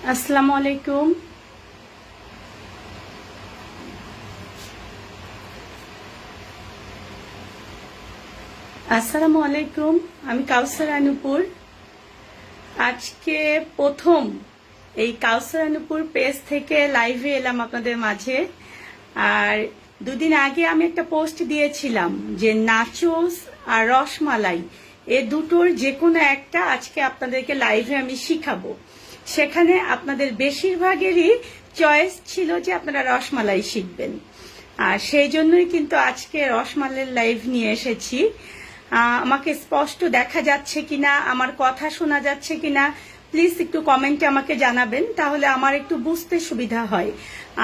আসসালামু আলাইকুম। আসসালামু আলাইকুম। আমি কাউসার আনুপুর। আজকে প্রথম এই কাউসার আনুপুর পেজ থেকে লাইভে এলাম আপনাদের মাঝে। আর দুদিন আগে আমি একটা পোস্ট দিয়েছিলাম যে নাচোস আর রসমালাই এ দুটোর যে কোনো একটা আজকে আপনাদেরকে লাইভে আমি শিখাবো। সেখানে আপনাদের বেশিরভাগেরই চয়েস ছিল যে আপনারা রসমালাই শিখবেন, আর সেই জন্যই কিন্তু আজকে রসমালাইয়ের লাইভ নিয়ে এসেছি। আমাকে স্পষ্ট দেখা যাচ্ছে কিনা, আমার কথা শোনা যাচ্ছে কিনা প্লিজ একটু কমেন্টে আমাকে জানাবেন, তাহলে আমার একটু বুঝতে সুবিধা হয়।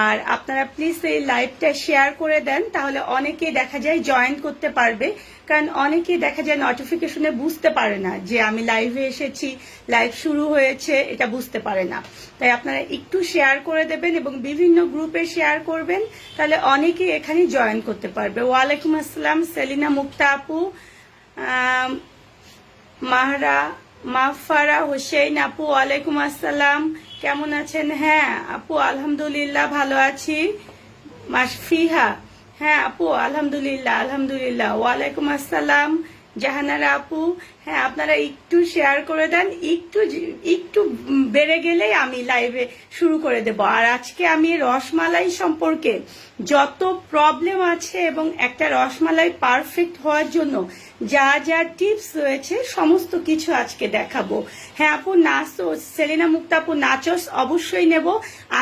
আর আপনারা প্লিজ এই লাইভটা শেয়ার করে দেন, তাহলে অনেকেই দেখা যায় জয়েন করতে পারবে। কারণ অনেকেই দেখা যায় নোটিফিকেশনে বুঝতে পারে না যে আমি লাইভে এসেছি, লাইভ শুরু হয়েছে, এটা বুঝতে পারে না। তাই আপনারা একটু শেয়ার করে দেবেন এবং বিভিন্ন গ্রুপে শেয়ার করবেন, তাহলে অনেকেই এখানে জয়েন করতে পারবে। ওয়ালাইকুম আসসালাম সেলিনা মুক্তা আপু, মাহরা মাফারা হোসেন আপু, ওয়ালাইকুম আসসালাম। কেমন আছেন? হ্যাঁ আপু আলহামদুলিল্লাহ ভালো আছি। মাসফিহা, হ্যাঁ আপু আলহামদুলিল্লাহ আলহামদুলিল্লাহ। ওয়ালাইকুম আসসালাম জাহানারা আপু। হ্যাঁ আপনারা একটু শেয়ার করে দেন, একটু একটু বেড়ে গেলেই আমি লাইভে শুরু করে দেব। আর আজকে আমি রসমালাই সম্পর্কে যত প্রবলেম আছে এবং একটা রসমালাই পারফেক্ট হওয়ার জন্য যা যা টিপস রয়েছে সমস্ত কিছু আজকে দেখাবো। হ্যাঁ আপু নাচোস, সেলিনা মুক্তা আপু নাচোস অবশ্যই নেব।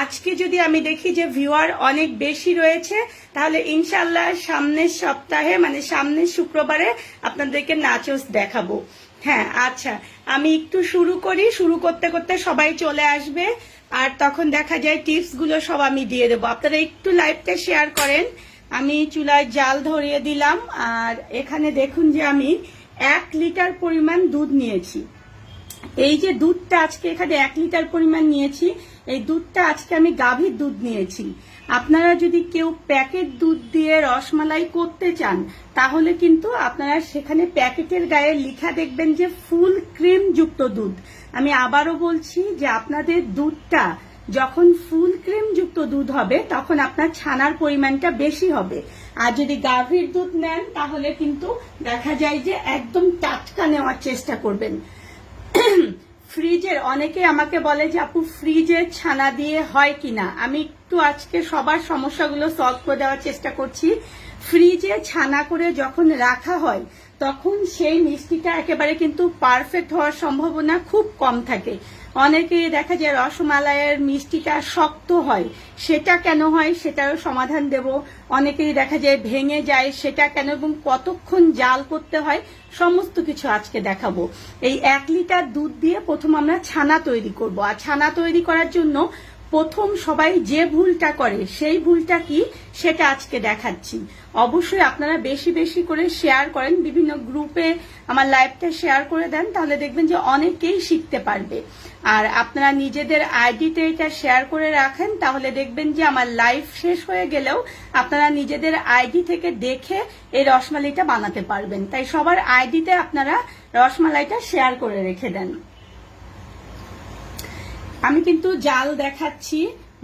আজকে যদি আমি দেখি যে ভিউয়ার অনেক বেশি রয়েছে, তাহলে ইনশাল্লাহ সামনের সপ্তাহে মানে সামনের শুক্রবারে আপনাদেরকে নাচোস দেখাবো। হ্যাঁ আচ্ছা, আমি একটু শুরু করি, শুরু করতে করতে সবাই চলে আসবে, আর তখন দেখা যায় টিপস গুলো সব আমি দিয়ে দেবো। আপনারা একটু লাইভটা শেয়ার করেন। আমি চুলায় জাল ধরিয়ে দিলাম, আর এখানে দেখুন যে আমি 1 লিটার পরিমাণ দুধ নিয়েছি। এই যে দুধটা আজকে এখানে 1 লিটার পরিমাণ নিয়েছি, এই দুধটা আজকে আমি গাভীর দুধ নিয়েছি। আপনারা যদি কেউ প্যাকেট দুধ দিয়ে রসমালাই করতে চান, তাহলে কিন্তু আপনারা সেখানে প্যাকেটের গায়ে লেখা দেখবেন যে ফুল ক্রিম যুক্ত দুধ। আমি আবারও বলছি যে আপনাদের দুধটা যখন ফুল ক্রিম যুক্ত দুধ হবে, তখন আপনার ছানার পরিমাণটা বেশি হবে। আর যদি গাভীর দুধ নেন, তাহলে কিন্তু দেখা যায় যে একদম টাটকা নেওয়ার চেষ্টা করবেন। ফ্রিজের অনেকে আমাকে বলে যে আপু ফ্রিজের ছানা দিয়ে হয় কিনা, আমি একটু আজকে সবার সমস্যাগুলো সলভ করে দেওয়ার চেষ্টা করছি। ফ্রিজে ছানা করে যখন রাখা হয়, তখন সেই মিষ্টিটা একেবারে কিন্তু পারফেক্ট হওয়ার সম্ভাবনা খুব কম থাকে। অনেকেই দেখা যায় রসমালাইয়ের মিষ্টিটা শক্ত হয়, সেটা কেন হয় সেটারও সমাধান দেব। অনেকেই দেখা যায় ভেঙে যায়, সেটা কেন এবং কতক্ষণ জাল করতে হয় সমস্ত কিছু আজকে দেখাবো। এই 1 লিটার দুধ দিয়ে প্রথম আমরা ছানা তৈরি করব। আর ছানা তৈরি করার জন্য প্রথম সবাই যে ভুলটা করে, সেই ভুলটা কি সেটা আজকে দেখাচ্ছি। অবশ্যই আপনারা বেশি বেশি করে শেয়ার করেন, বিভিন্ন গ্রুপে আমার লাইভটা শেয়ার করে দেন, তাহলে দেখবেন যে অনেকেই শিখতে পারবে। আর আপনারা নিজেদের আইডিতে এটা শেয়ার করে রাখেন, তাহলে দেখবেন যে আমার লাইভ শেষ হয়ে গেলেও আপনারা নিজেদের আইডি থেকে দেখে এই রসমালাইটা বানাতে পারবেন। তাই সবার আইডিতে আপনারা রসমালাইটা শেয়ার করে রেখে দেন। আমি কিন্তু জাল দেখাচ্ছি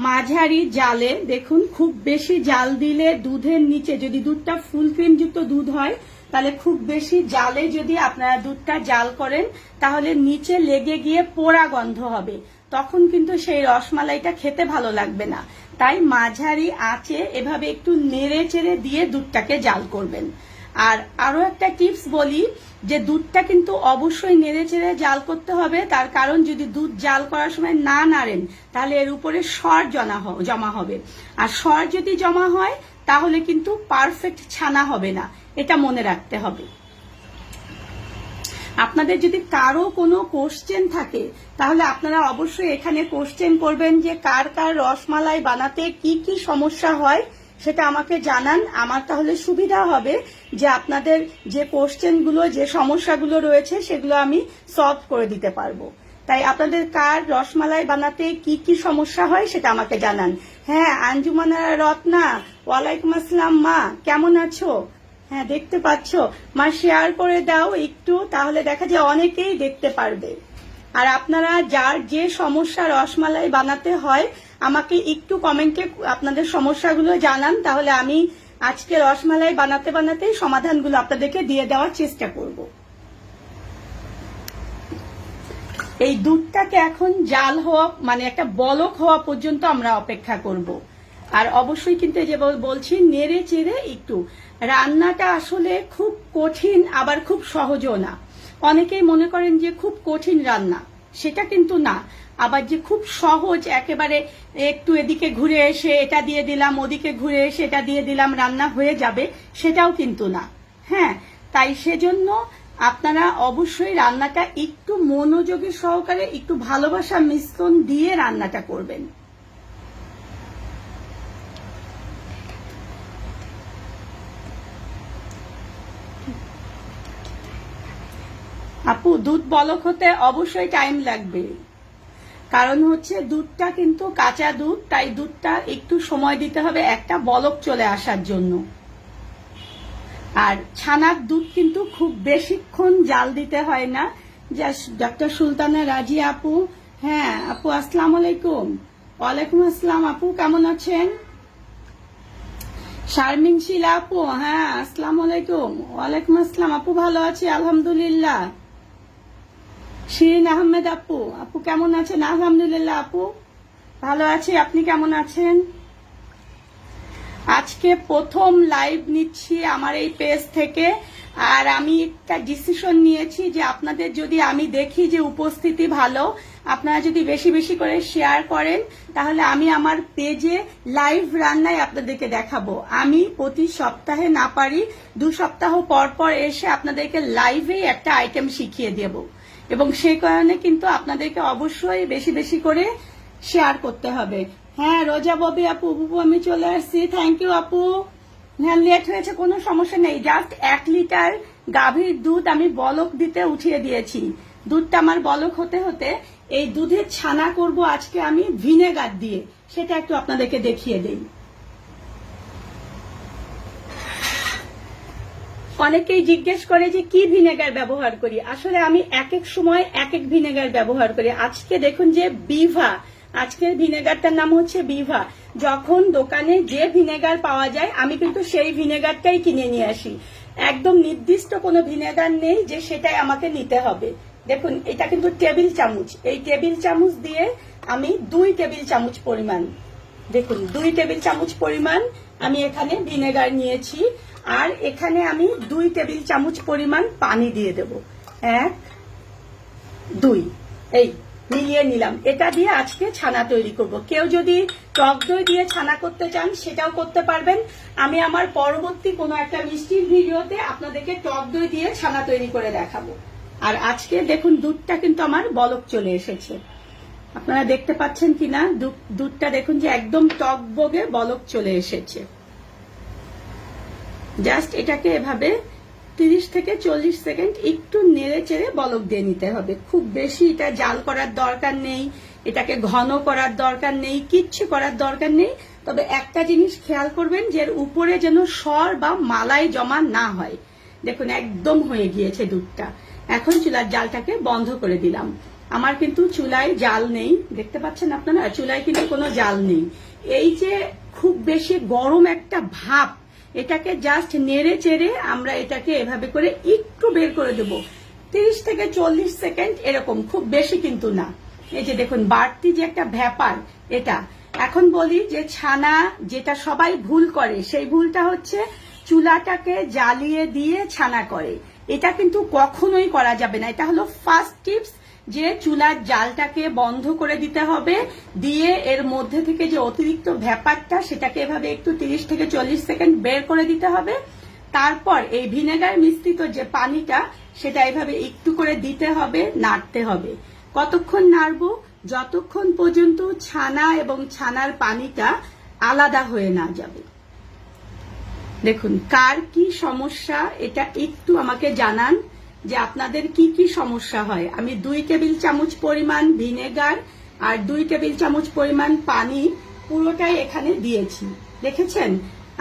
মাঝারি জালে। দেখুন খুব বেশি জাল দিলে দুধের নিচে, যদি দুধটা ফুল ক্রিম যুক্ত দুধ হয়, তাহলে খুব বেশি জালে যদি আপনারা দুধটা জাল করেন, তাহলে নিচে লেগে গিয়ে পোড়া গন্ধ হবে, তখন কিন্তু সেই রসমালাইটা খেতে ভালো লাগবে না। তাই মাঝারি আঁচে এভাবে একটু নেড়ে চেড়ে দিয়ে দুধটাকে জাল করবেন। আর আরো একটা টিপস বলি, যে দুধটা কিন্তু অবশ্যই নেড়ে চেড়ে জাল করতে হবে। তার কারণ যদি দুধ জাল করার সময় না নাড়েন, তাহলে এর উপরে সর জমা হবে, আর সর যদি জমা হয় তাহলে কিন্তু পারফেক্ট ছানা হবে না, এটা মনে রাখতে হবে। আপনাদের যদি কারো কোনো কোশ্চেন থাকে, তাহলে আপনারা অবশ্যই এখানে কোশ্চেন করবেন যে কার কার রসমালাই বানাতে কি কি সমস্যা হয় সেটা আমাকে জানান। আমার তাহলে সুবিধা হবে যে আপনাদের যে কোশ্চেনগুলো, যে সমস্যাগুলো রয়েছে সেগুলো আমি সলভ করে দিতে পারবো। তাই আপনাদের কার রসমালাই বানাতে কি কি সমস্যা হয় সেটা আমাকে জানান। হ্যাঁ আঞ্জুমানা রত্না, ওয়ালাইকুম আসসালাম মা, কেমন আছো? হ্যাঁ দেখতে পাচ্ছ মা, শেয়ার করে দাও একটু, তাহলে দেখা যায় অনেকেই দেখতে পারবে। আর আপনারা যার যে সমস্যা রসমালাই বানাতে হয় আমাকে একটু কমেন্টে আপনাদের সমস্যাগুলো জানান, তাহলে আমি আজকে রসমালাই বানাতে বানাতে সমাধানগুলো আপনাদেরকে দিয়ে দেওয়ার চেষ্টা করব। এই দুধটাকে এখন জাল হওয়া মানে একটা বলক হওয়া পর্যন্ত আমরা অপেক্ষা করব। আর অবশ্যই কিন্তু যে বলছি নেড়ে চেড়ে একটু। রান্নাটা আসলে খুব কঠিন আবার খুব সহজও না। অনেকেই মনে করেন যে খুব কঠিন রান্না, সেটা কিন্তু না। আবার যে খুব সহজ একেবারে একটু এদিকে ঘুরে এসে এটা দিয়ে দিলাম, ওদিকে ঘুরে এসে এটা দিয়ে দিলাম, রান্না হয়ে যাবে, সেটাও কিন্তু না। হ্যাঁ, তাই সেজন্য আপনারা অবশ্যই রান্নাটা একটু মনোযোগী সহকারে একটু ভালোবাসা মিশ্রণ দিয়ে রান্নাটা করবেন। আপু দুধ বলক হতে অবশ্যই টাইম লাগবে, কারণ হচ্ছে দুধটা কিন্তু কাঁচা দুধ, তাই দুধটা একটু সময় দিতে হবে একটা বলক চলে আসার জন্য। আর ছানার দুধ কিন্তু খুব বেশিক্ষণ জাল দিতে হয় না। ডক্টর সুলতানা রাজি আপু, হ্যাঁ আপু আসসালামু আলাইকুম। ওয়ালাইকুম আসসালাম আপু, কেমন আছেন? শারমিন শিলা আপু, হ্যাঁ আসসালামু আলাইকুম। ওয়ালাইকুম আসসালাম আপু, ভালো আছি আলহামদুলিল্লাহ। শিরিন আহমেদ আপু, আপু কেমন আছেন? আলহামদুলিল্লাহ আপু ভালো আছি, আপনি কেমন আছেন? আজকে প্রথম লাইভ নিচ্ছি আমার এই পেজ থেকে, আর আমি একটা ডিসিশন নিয়েছি যে আপনাদের যদি আমি দেখি যে উপস্থিতি ভালো, আপনারা যদি বেশি বেশি করে শেয়ার করেন, তাহলে আমি আমার পেজে লাইভ রান্নায় আপনাদেরকে দেখাবো। আমি প্রতি সপ্তাহে না পারি 2 সপ্তাহ পর পর এসে আপনাদেরকে লাইভেই একটা আইটেম শিখিয়ে দেব, এবং সেই কারণে কিন্তু আপনাদেরকে অবশ্যই বেশি বেশি করে শেয়ার করতে হবে। হ্যাঁ রোজা ববি আপু, আমি চলে আসছি, থ্যাংক ইউ আপু। হ্যাঁ লেট হয়েছে, কোনো সমস্যা নেই। জাস্ট 1 লিটার গাভীর দুধ আমি বলক দিতে উঠিয়ে দিয়েছি। দুধটা আমার বলক হতে হতে এই দুধের ছানা করব আজকে আমি ভিনেগার দিয়ে, সেটা একটু আপনাদেরকে দেখিয়ে দেই। অনেকেই জিজ্ঞেস করে যে কি ভিনেগার ব্যবহার করি। আসলে আমি এক এক সময় এক এক ভিনেগার ব্যবহার করি। আজকে দেখুন যে বিভা, আজকের ভিনেগারটার নাম হচ্ছে বিভা। যখন দোকানে যে ভিনেগার পাওয়া যায় আমি কিন্তু সেই ভিনেগারটাই কিনে নিয়ে আসি। একদম নির্দিষ্ট কোনো ভিনেগার নেই যে সেটাই আমাকে নিতে হবে। দেখুন এটা কিন্তু টেবিল চামচ, এই টেবিল চামচ দিয়ে আমি 2 টেবিল চামচ পরিমাণ, দেখুন 2 টেবিল চামচ পরিমাণ আমি এখানে ভিনেগার নিয়েছি। আর এখানে আমি 2 টেবিল চামচ পরিমাণ পানি দিয়ে দেব, 1 2 এই মিলিয়ে নিলাম। এটা দিয়ে আজকে ছানা তৈরি করব। কেউ যদি টক দই দিয়ে ছানা করতে চান সেটাও করতে পারবেন। আমি আমার পরবর্তী কোনো একটা মিষ্টির ভিডিওতে আপনাদেরকে টক দই দিয়ে ছানা তৈরি করে দেখাবো। আর আজকে দেখুন দুধটা কিন্তু আমার বলক চলে এসেছে, আপনারা দেখতে পাচ্ছেন কিনা? দুধটা দেখুন যে একদম টকবগে বলক চলে এসেছে। জাস্ট এটাকে এভাবে 30 থেকে 40 সেকেন্ড একটু নেড়ে চেড়ে বলক দিয়ে নিতে হবে। খুব বেশি এটা জাল করার দরকার নেই, এটাকে ঘন করার দরকার নেই, কিচ্ছু করার দরকার নেই। তবে একটা জিনিস খেয়াল করবেন যে এর উপরে যেন সর বা মালাই জমা না হয়। দেখুন একদম হয়ে গিয়েছে দুধটা। এখন চুলার জালটাকে বন্ধ করে দিলাম। আমার কিন্তু চুলায় জাল নেই, দেখতে পাচ্ছেন আপনারা, চুলায় কিন্তু কোনো জাল নেই। এই যে খুব বেশি গরম একটা ভাপ, এটাকে জাস্ট নেড়ে চেড়ে আমরা এটাকে এভাবে করে একটু বের করে দেব। 30 থেকে 40 সেকেন্ড এরকম, খুব বেশি কিন্তু না। এই যে দেখুন বাড়তি যে একটা ব্যাপার এটা। এখন বলি যে ছানা যেটা সবাই ভুল করে, সেই ভুলটা হচ্ছে চুলাটাকে জ্বালিয়ে দিয়ে ছানা করে। এটা কিন্তু কখনোই করা যাবে না। এটা হলো ফার্স্ট টিপস, যে চুলার জালটাকে বন্ধ করে দিতে হবে, দিয়ে এর মধ্যে থেকে যে অতিরিক্ত ব্যাপারটা সেটাকে এভাবে একটু 30 থেকে 40 সেকেন্ড বের করে দিতে হবে। তারপর এই ভিনেগার মিশ্রিত যে পানিটা সেটা এভাবে একটু করে দিতে হবে, নাড়তে হবে। কতক্ষণ নাড়বো? যতক্ষণ পর্যন্ত ছানা এবং ছানার পানিটা আলাদা হয়ে না যাবে। দেখুন কার কি সমস্যা এটা একটু আমাকে জানান, যে আপনাদের কি কি সমস্যা হয়। আমি 2 টেবিল চামচ পরিমাণ ভিনেগার আর 2 টেবিল চামচ পরিমাণ পানি পুরোটাই এখানে দিয়েছি। দেখেছেন,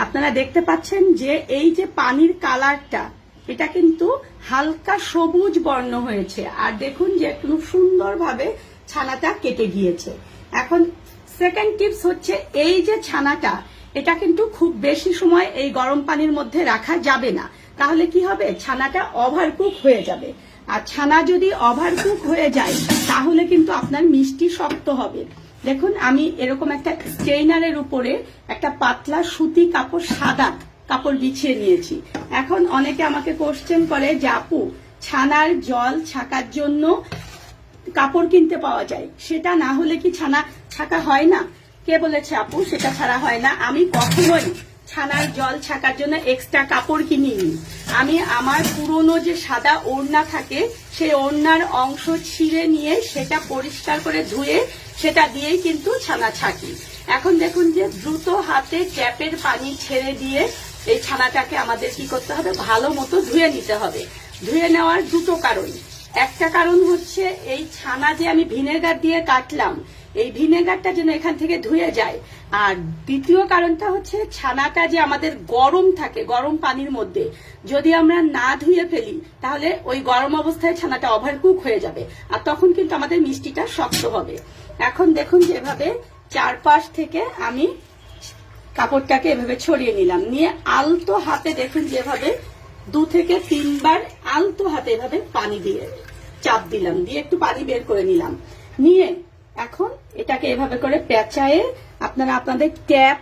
আপনারা দেখতে পাচ্ছেন যে এই যে পানির কালারটা, এটা কিন্তু হালকা সবুজ বর্ণ হয়েছে। আর দেখুন যে খুব সুন্দরভাবে ছানাটা কেটে গিয়েছে। এখন সেকেন্ড টিপস হচ্ছে, এই যে ছানাটা, এটা কিন্তু খুব বেশি সময় এই গরম পানির মধ্যে রাখা যাবে না। তাহলে কি হবে, ছানাটা ওভারকুক হয়ে যাবে। আর ছানা যদি ওভারকুক হয়ে যায় তাহলে কিন্তু আপনার মিষ্টি শক্ত হবে। দেখুন আমি এরকম একটা স্ট্রেইনারের উপরে একটা পাতলা সুতি কাপড়, সাদা কাপড় বিছিয়ে নিয়েছি। এখন অনেকে আমাকে কোশ্চেন করে যে আপু, ছানার জল ছাকার জন্য কাপড় কিনতে পাওয়া যায়, সেটা না হলে কি ছানা ছাকা হয় না? কে বলেছে আপু সেটা ছাড়া হয় না? আমি কখনোই ছানার জল ছাকার জন্য এক্সট্রা কাপড় কিনিনি। আমি আমার পুরনো যে সাদা ওড়না থাকে, সেই ওড়নার অংশ ছিঁড়ে নিয়ে সেটা পরিষ্কার করে ধুয়ে সেটা দিয়েই কিন্তু ছানা ছাকি। এখন দেখুন যে দ্রুত হাতে ট্যাপের পানি ছেড়ে দিয়ে এই ছানাটাকে আমাদের কি করতে হবে, ভালো মতো ধুয়ে নিতে হবে। ধুয়ে নেওয়ার দুটো কারণ। একটা কারণ হচ্ছে, এই ছানা যে আমি ভিনেগার দিয়ে কাটলাম, এই ভিনেগারটা যেন এখান থেকে ধুয়ে যায়। আর দ্বিতীয় কারণটা হচ্ছে, ছানাটা যে আমাদের গরম থাকে, গরম পানির মধ্যে যদি আমরা না ধুয়ে ফেলি তাহলে ওই গরম অবস্থায় ছানাটা ওভারকুক হয়ে যাবে, আর তখন কিন্তু আমাদের মিষ্টিটা শক্ত হবে। এখন দেখুন যেভাবে চারপাশ থেকে আমি কাপড়টাকে এভাবে ছড়িয়ে নিলাম, নিয়ে আলতো হাতে দেখুন যেভাবে 2 থেকে 3 বার আলতো হাতে এভাবে পানি দিয়ে চাপ দিলাম, দিয়ে একটু পানি বের করে নিলাম। নিয়ে এখন এটাকে এভাবে করে পেঁচায়ে আপনারা আপনাদের ট্যাপ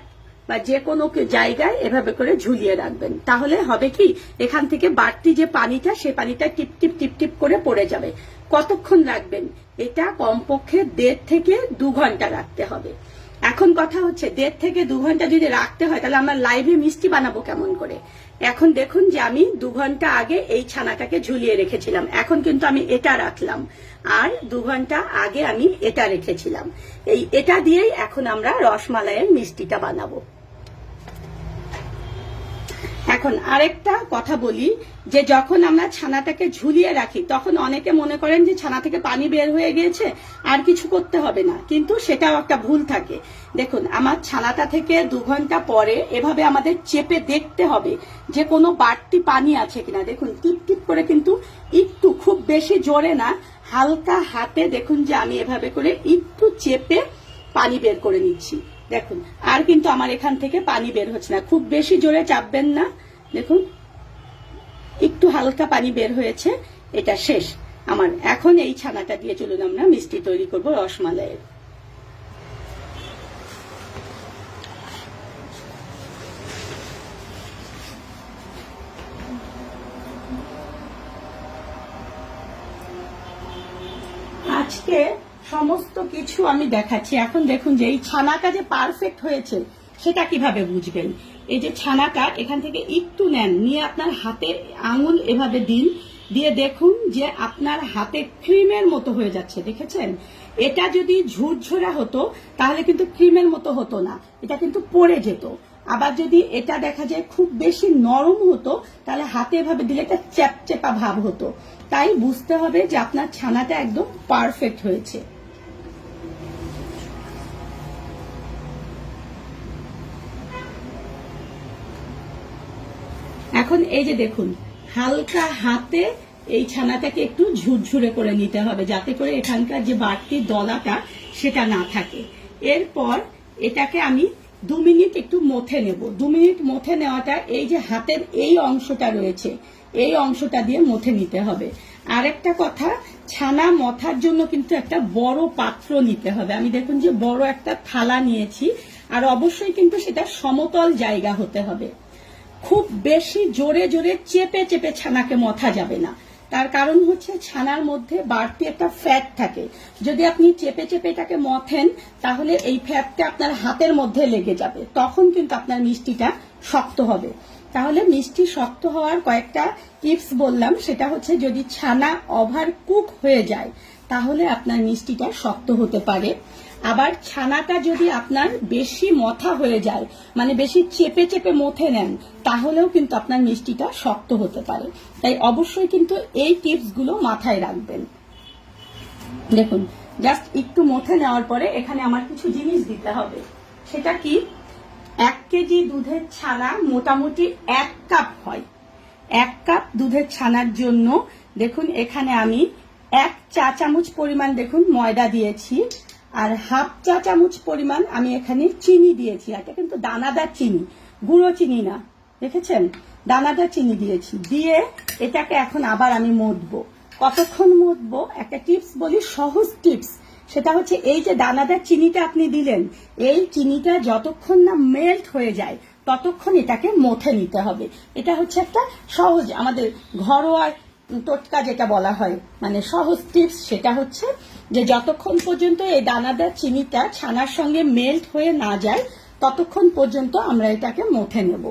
বা যে কোনো জায়গায় এভাবে করে ঝুলিয়ে রাখবেন। তাহলে হবে কি, এখান থেকে বাড়তি যে পানিটা, সে পানিটা টিপ টিপ টিপ টিপ করে পড়ে যাবে। কতক্ষণ রাখবেন? এটা কমপক্ষে 1.5 থেকে 2 ঘন্টা রাখতে হবে। এখন কথা হচ্ছে, 1.5 থেকে 2 ঘন্টা যদি রাখতে হয় তাহলে আমরা লাইভে মিষ্টি বানাবো কেমন করে? এখন দেখুন যে আমি 2 ঘন্টা আগে এই ছানাটাকে ঝুলিয়ে রেখেছিলাম, এখন কিন্তু আমি এটা রাখলাম, আর 2 ঘন্টা আগে আমি এটা রেখেছিলাম। এটা দিয়েই এখন আমরা রসমালাইয়ের মিষ্টিটা বানাবো। এখন আরেকটা কথা বলি, যে যখন আমরা ছানাটাকে ঝুলিয়ে রাখি তখন অনেকে মনে করেন যে ছানা থেকে পানি বের হয়ে গিয়েছে, আর কিছু করতে হবে না, কিন্তু সেটাও একটা ভুল থাকে। দেখুন আমার ছানাটা থেকে 2 ঘন্টা পরে এভাবে আমাদের চেপে দেখতে হবে যে কোনো বাড়তি পানি আছে কিনা। দেখুন টিপ টিপ করে, কিন্তু একটু, খুব বেশি জোরে না, হালকা হাতে দেখুন যে আমি এভাবে করে একটু চেপে পানি বের করে নিচ্ছি। দেখুন আর কিন্তু আমার এখান থেকে পানি বের হচ্ছে না, খুব বেশি জোরে চাপবেন না। দেখুন একটু হালকা পানি বের হয়েছে, এটা শেষ আমার। এখন এই ছানাটা দিয়ে চলুন আমরা মিষ্টি তৈরি করব, রসমালাইয়ের। আজকে সমস্ত কিছু আমি দেখাচ্ছি। এখন দেখুন যে এই ছানাটা যে পারফেক্ট হয়েছে সেটা কিভাবে বুঝবেন। এই যে ছানাটা এখান থেকে একটু নেন, নিয়ে আপনার হাতে আঙুল এভাবে দিন, দিয়ে দেখুন যে আপনার হাতে ক্রিমের মতো হয়ে যাচ্ছে। দেখেছেন? এটা যদি ঝুরঝুরা হতো তাহলে কিন্তু ক্রিমের মতো হতো না, এটা কিন্তু পড়ে যেত। আবার যদি এটা দেখা যায় খুব বেশি নরম হতো তাহলে হাতে এভাবে দিলে এটা চ্যাপচ্যাপা ভাব হতো। তাই বুঝতে হবে যে আপনার ছানাটা একদম পারফেক্ট হয়েছে। এখন এই যে দেখুন, হালকা হাতে এই ছানাটাকে একটু ঝুরঝুরে করে নিতে হবে, যাতে করে এখানকার যে বাড়তি দলাটা সেটা না থাকে। এরপর এটাকে আমি 2 মিনিট একটু মথে নেব। 2 মিনিট মথে নেওয়াটা, এই যে হাতের এই অংশটা রয়েছে, এই অংশটা দিয়ে মথে নিতে হবে। আরেকটা কথা, ছানা মথার জন্য কিন্তু একটা বড় পাত্র নিতে হবে। আমি দেখুন যে বড় একটা থালা নিয়েছি, আর অবশ্যই কিন্তু সেটা সমতল জায়গা হতে হবে। খুব বেশি জোরে জোরে চেপে চেপে ছানাকে মথা যাবে না, তার কারণ হচ্ছে ছানার মধ্যে বাড়তি একটা ফ্যাট থাকে। যদি আপনি চেপে চেপে এটাকে মথেন তাহলে এই ফ্যাটটা আপনার হাতের মধ্যে লেগে যাবে, তখন কিন্তু আপনার মিষ্টিটা শক্ত হবে। তাহলে মিষ্টি শক্ত হওয়ার কয়েকটা টিপস বললাম, সেটা হচ্ছে যদি ছানা ওভার কুক হয়ে যায় তাহলে আপনার মিষ্টিটা শক্ত হতে পারে। আবার ছানাটা যদি আপনার বেশি মথা হয়ে যায়, মানে বেশি চেপে চেপে মথে নেন, তাহলেও কিন্তু আপনার মিষ্টিটা শক্ত হতে পারে। তাই অবশ্যই কিন্তু এই টিপসগুলো মাথায় রাখবেন। দেখুন জাস্ট একটু মথে নেওয়ার পরে এখানে আমার কিছু জিনিস দিতে হবে। সেটা কি, 1 কেজি দুধের ছানা মোটামুটি 1 কাপ হয়। 1 কাপ দুধের ছানার জন্য দেখুন এখানে আমি 1 চা চামচ পরিমাণ দেখুন ময়দা দিয়েছি, আর হাফ চা চামচ পরিমাণ আমি এখানে চিনি দিয়েছি। এটা কিন্তু দানাদার চিনি, গুঁড়ো চিনি না, দেখেছেন, দানাদার চিনি দিয়েছি। দিয়ে এটাকে এখন আবার আমি মথবো। কতক্ষণ মথবো? একটা টিপস বলি, সহজ টিপস। সেটা হচ্ছে এই যে দানাদার চিনিটা আপনি দিলেন, এই চিনিটা যতক্ষণ না মেল্ট হয়ে যায় ততক্ষণ এটাকে মথে নিতে হবে। এটা হচ্ছে একটা সহজ আমাদের ঘরোয়া টোটকা যেটা বলা হয়, মানে সহজ টিপস। সেটা হচ্ছে যে যতক্ষণ পর্যন্ত এই দানাদার চিনিটা ছানার সঙ্গে মেল্ট হয়ে না যায় ততক্ষণ পর্যন্ত আমরা এটাকে মথে নেব।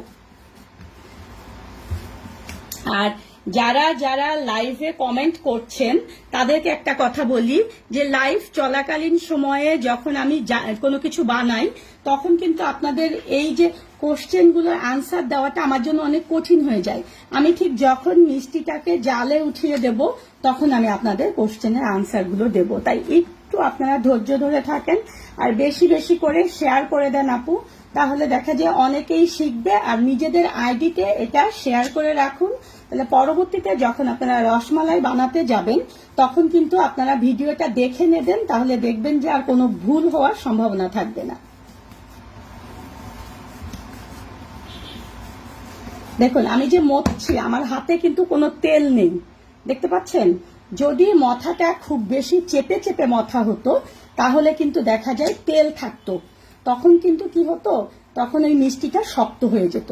আর যারা যারা লাইভে কমেন্ট করছেন তাদেরকে একটা কথা বলি, যে লাইভ চলাকালীন সময়ে যখন আমি কোনো কিছু বানাই তখন কিন্তু আপনাদের এই যে কোশ্চেনগুলোর আনসার দেওয়াটা আমার জন্য অনেক কঠিন হয়ে যায়। আমি ঠিক যখন মিষ্টিটাকে জালে উঠিয়ে দেব তখন আমি আপনাদের কোশ্চেনের আনসারগুলো দেব। তাই একটু আপনারা ধৈর্য ধরে থাকেন আর বেশি বেশি করে শেয়ার করে দেন আপু, তাহলে দেখা যায় অনেকেই শিখবে। আর নিজেদের আইডিতে এটা শেয়ার করে রাখুন, তাহলে পরবর্তীতে যখন আপনারা রসমালাই বানাতে যাবেন তখন কিন্তু আপনারা ভিডিওটা দেখে নেবেন, তাহলে দেখবেন যে আর কোনো ভুল হওয়ার সম্ভাবনা থাকবে না। দেখুন আমি যে মথছি আমার হাতে কিন্তু কোনো তেল নেই, দেখতে পাচ্ছেন। যদি মথাটা খুব বেশি চেপে চেপে মথা হতো তাহলে কিন্তু দেখা যায় তেল থাকতো, তখন কিন্তু কি হতো, তখন ওই মিষ্টিটা শক্ত হয়ে যেত।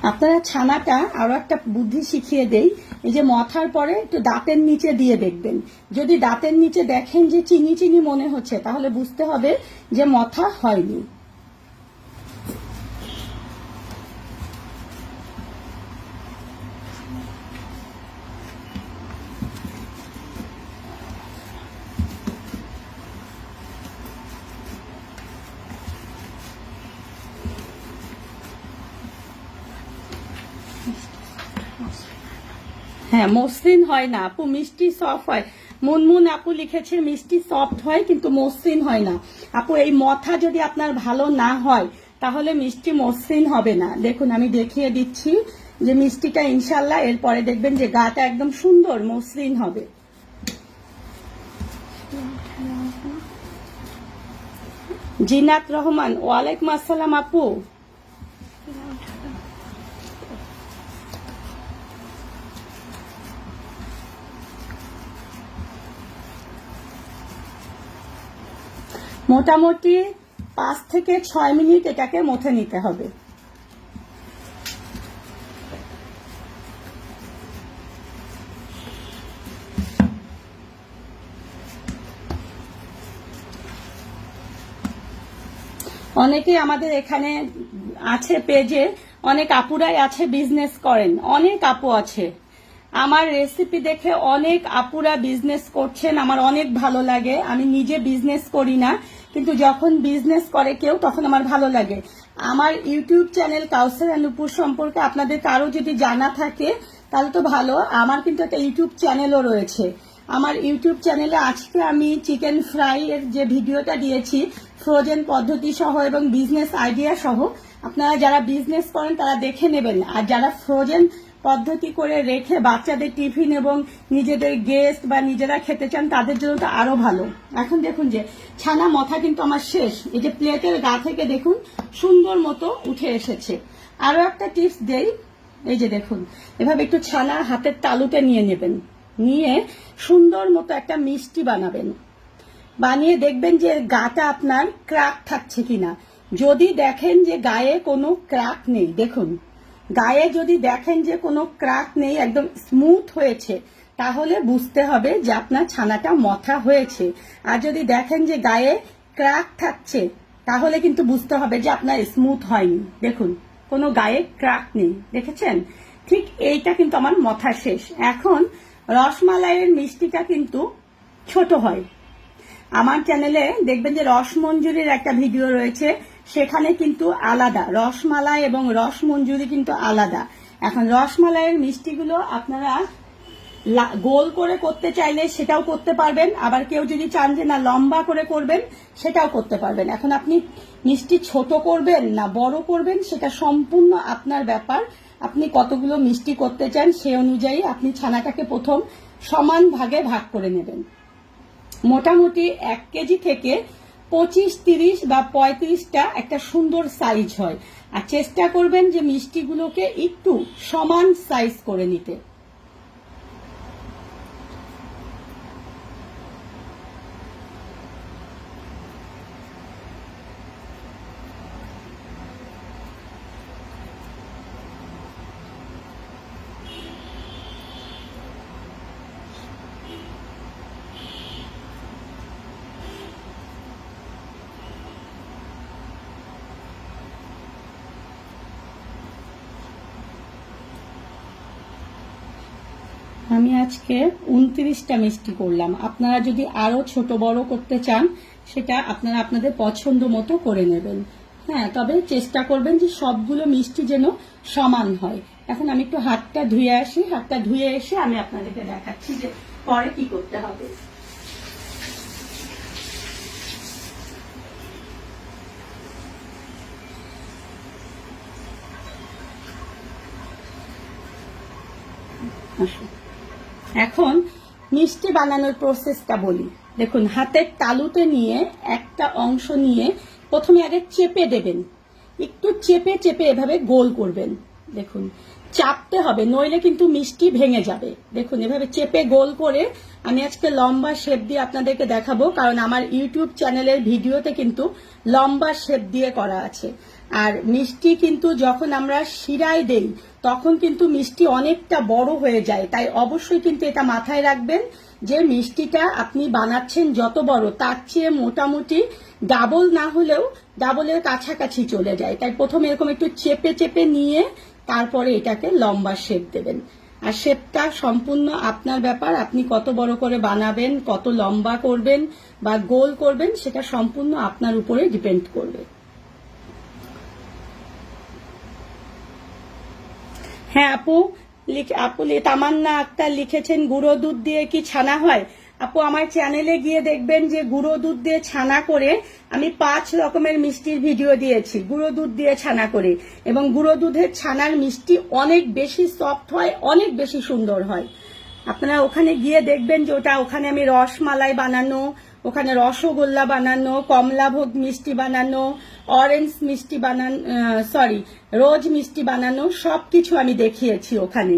আপনারা ছানাটা আরো একটা বুদ্ধি শিখিয়ে দেই, এই যে মথার পরে একটু দাঁতের নিচে দিয়ে দেখবেন। যদি দাঁতের নিচে দেখেন যে চিনি চিনি মনে হচ্ছে তাহলে বুঝতে হবে যে মথা হয়নি। হ্যাঁ, মসৃণ হয় না আপু, মিষ্টি সফট হয়। মুনমুন আপু লিখেছে মিষ্টি সফট হয় কিন্তু মসৃণ হয় না। আপু এই মথা যদি আপনার ভালো না হয় তাহলে মিষ্টি মসৃণ হবে না। দেখুন আমি দেখিয়ে দিচ্ছি যে মিষ্টিটা ইনশাল্লাহ এরপরে দেখবেন যে গাটা একদম সুন্দর মসৃণ হবে। জিনাত রহমান, ওয়ালাইকুম আসসালাম আপু। মোটামুটি 5 থেকে 6 মিনিট এটাকে মথে নিতে হবে। অনেকেই আমাদের এখানে আছে পেজে, অনেক আপুরাই আছে বিজনেস করেন, অনেক আপু আছে। আমার রেসিপি দেখে অনেক আপুরা বিজনেস করছেন, আমার অনেক ভালো লাগে। আমি নিজে বিজনেস করি না, কিন্তু যখন বিজনেস করে কেউ তখন আমার ভালো লাগে। আমার ইউটিউব চ্যানেল কাউসার নুপুর সম্পর্কে আপনাদের কারো যদি জানা থাকে তাহলে তো ভালো। আমার কিন্তু একটা ইউটিউব চ্যানেলও রয়েছে। আমার ইউটিউব চ্যানেলে আজকে আমি চিকেন ফ্রাই এর যে ভিডিওটা দিয়েছি ফ্রোজেন পদ্ধতি সহ এবং বিজনেস আইডিয়া সহ, আপনারা যারা বিজনেস করেন তারা দেখে নেবেন। আর যারা ফ্রোজেন পদ্ধতি করে রেখে বাচ্চাদের টিফিন এবং নিজেদের গেস্ট বা নিজেরা খেতে চান তাদের জন্য তো আরো ভালো। এখন দেখুন যে ছানা মথা কিন্তু আমার শেষ, এই যে প্লেটের গা থেকে দেখুন সুন্দর মতো উঠে এসেছে। আরো একটা টিপস দেই, এই যে দেখুন এভাবে একটু ছানা হাতের তালুতে নিয়ে নেবেন, নিয়ে সুন্দর মতো একটা মিষ্টি বানাবেন। বানিয়ে দেখবেন যে গাটা আপনার ক্র্যাক থাকছে কিনা। যদি দেখেন যে গায়ে কোনো ক্র্যাক নেই, দেখুন গায়ে যদি দেখেন যে কোনো ক্র্যাক নেই, একদম স্মুথ হয়েছে, তাহলে বুঝতে হবে যে আপনার ছানাটা মথা হয়েছে। আর যদি দেখেন যে গায়ে ক্র্যাক থাকছে তাহলে কিন্তু বুঝতে হবে যে আপনার স্মুথ হয়নি। দেখুন কোনো গায়ে ক্র্যাক নেই, দেখেছেন? ঠিক এইটা কিন্তু আমার মথা শেষ। এখন রসমালাইয়ের মিষ্টিটা কিন্তু ছোট হয়। আমার চ্যানেলে দেখবেন যে রসমঞ্জুরির একটা ভিডিও রয়েছে, সেখানে কিন্তু আলাদা রসমালাই এবং রসমঞ্জুরি কিন্তু আলাদা। এখন রসমালাইয়ের মিষ্টিগুলো আপনারা গোল করে করতে চাইলে সেটাও করতে পারবেন, আবার কেউ যদি চান যে না লম্বা করে করবেন সেটাও করতে পারবেন। এখন আপনি মিষ্টি ছোট করবেন না বড় করবেন সেটা সম্পূর্ণ আপনার ব্যাপার। আপনি কতগুলো মিষ্টি করতে চান সে অনুযায়ী আপনি ছানাটাকে প্রথম সমান ভাগে ভাগ করে নেবেন। মোটামুটি 1 কেজি থেকে 25, 30 বা 35টা একটা সুন্দর সাইজ হয়। আর চেষ্টা করবেন যে মিষ্টিগুলোকে একটু সমান সাইজ করে নিতে। আমি আজকে 29টা মিষ্টি করলাম। আপনারা যদি আরো ছোট বড় করতে চান সেটা আপনারা আপনাদের পছন্দ মতো করে নেবেন। হ্যাঁ, তবে চেষ্টা করবেন যে সবগুলো মিষ্টি যেন সমান হয়। এখন আমি একটু হাতটা ধুয়ে আসি, হাতটা ধুয়ে এসে আমি আপনাদেরকে দেখাচ্ছি যে পরে কি করতে হবে। এখন মিষ্টি বানানোর প্রসেসটা বলি। দেখুন, হাতের তালুতে নিয়ে একটা অংশ নিয়ে প্রথমে আগে চেপে দেবেন, একটু চেপে চেপে এভাবে গোল করবেন। দেখুন, চাপতে হবে, নইলে কিন্তু মিষ্টি ভেঙে যাবে। দেখুন, এভাবে চেপে গোল করে আমি আজকে লম্বা শেপ দিয়ে আপনাদেরকে দেখাবো, কারণ আমার ইউটিউব চ্যানেলের ভিডিওতে কিন্তু লম্বা শেপ দিয়ে করা আছে। আর মিষ্টি কিন্তু যখন আমরা শিরায় দেই তখন কিন্তু মিষ্টি অনেকটা বড় হয়ে যায়, তাই অবশ্যই কিন্তু এটা মাথায় রাখবেন যে মিষ্টিটা আপনি বানাচ্ছেন যত বড় তার চেয়ে মোটামুটি ডাবল না হলেও ডাবলের কাছাকাছি চলে যায়। তাই প্রথমে এরকম একটু চেপে চেপে নিয়ে তারপরে এটাকে লম্বা শেপ দেবেন। আর শেপটা সম্পূর্ণ আপনার ব্যাপার, আপনি কত বড় করে বানাবেন, কত লম্বা করবেন বা গোল করবেন সেটা সম্পূর্ণ আপনার উপরে ডিপেন্ড করবে। হ্যাঁ আপু, তামান্না আক্তার লিখেছেন গুঁড়ো দুধ দিয়ে কি ছানা হয়? আপু, আমার চ্যানেলে গিয়ে দেখবেন যে গুঁড়ো দুধ দিয়ে ছানা করে আমি 5 রকমের মিষ্টির ভিডিও দিয়েছি গুঁড়ো দুধ দিয়ে ছানা করে, এবং গুঁড়ো দুধের ছানার মিষ্টি অনেক বেশি সফট হয়, অনেক বেশি সুন্দর হয়। আপনারা ওখানে গিয়ে দেখবেন যে ওখানে আমি রসমালাই বানানো, ওখানে রসগোল্লা বানানো, কমলাভোগ মিষ্টি বানানো, অরেঞ্জ মিষ্টি বানানো, রোজ মিষ্টি বানানো সবকিছু আমি দেখিয়েছি ওখানে,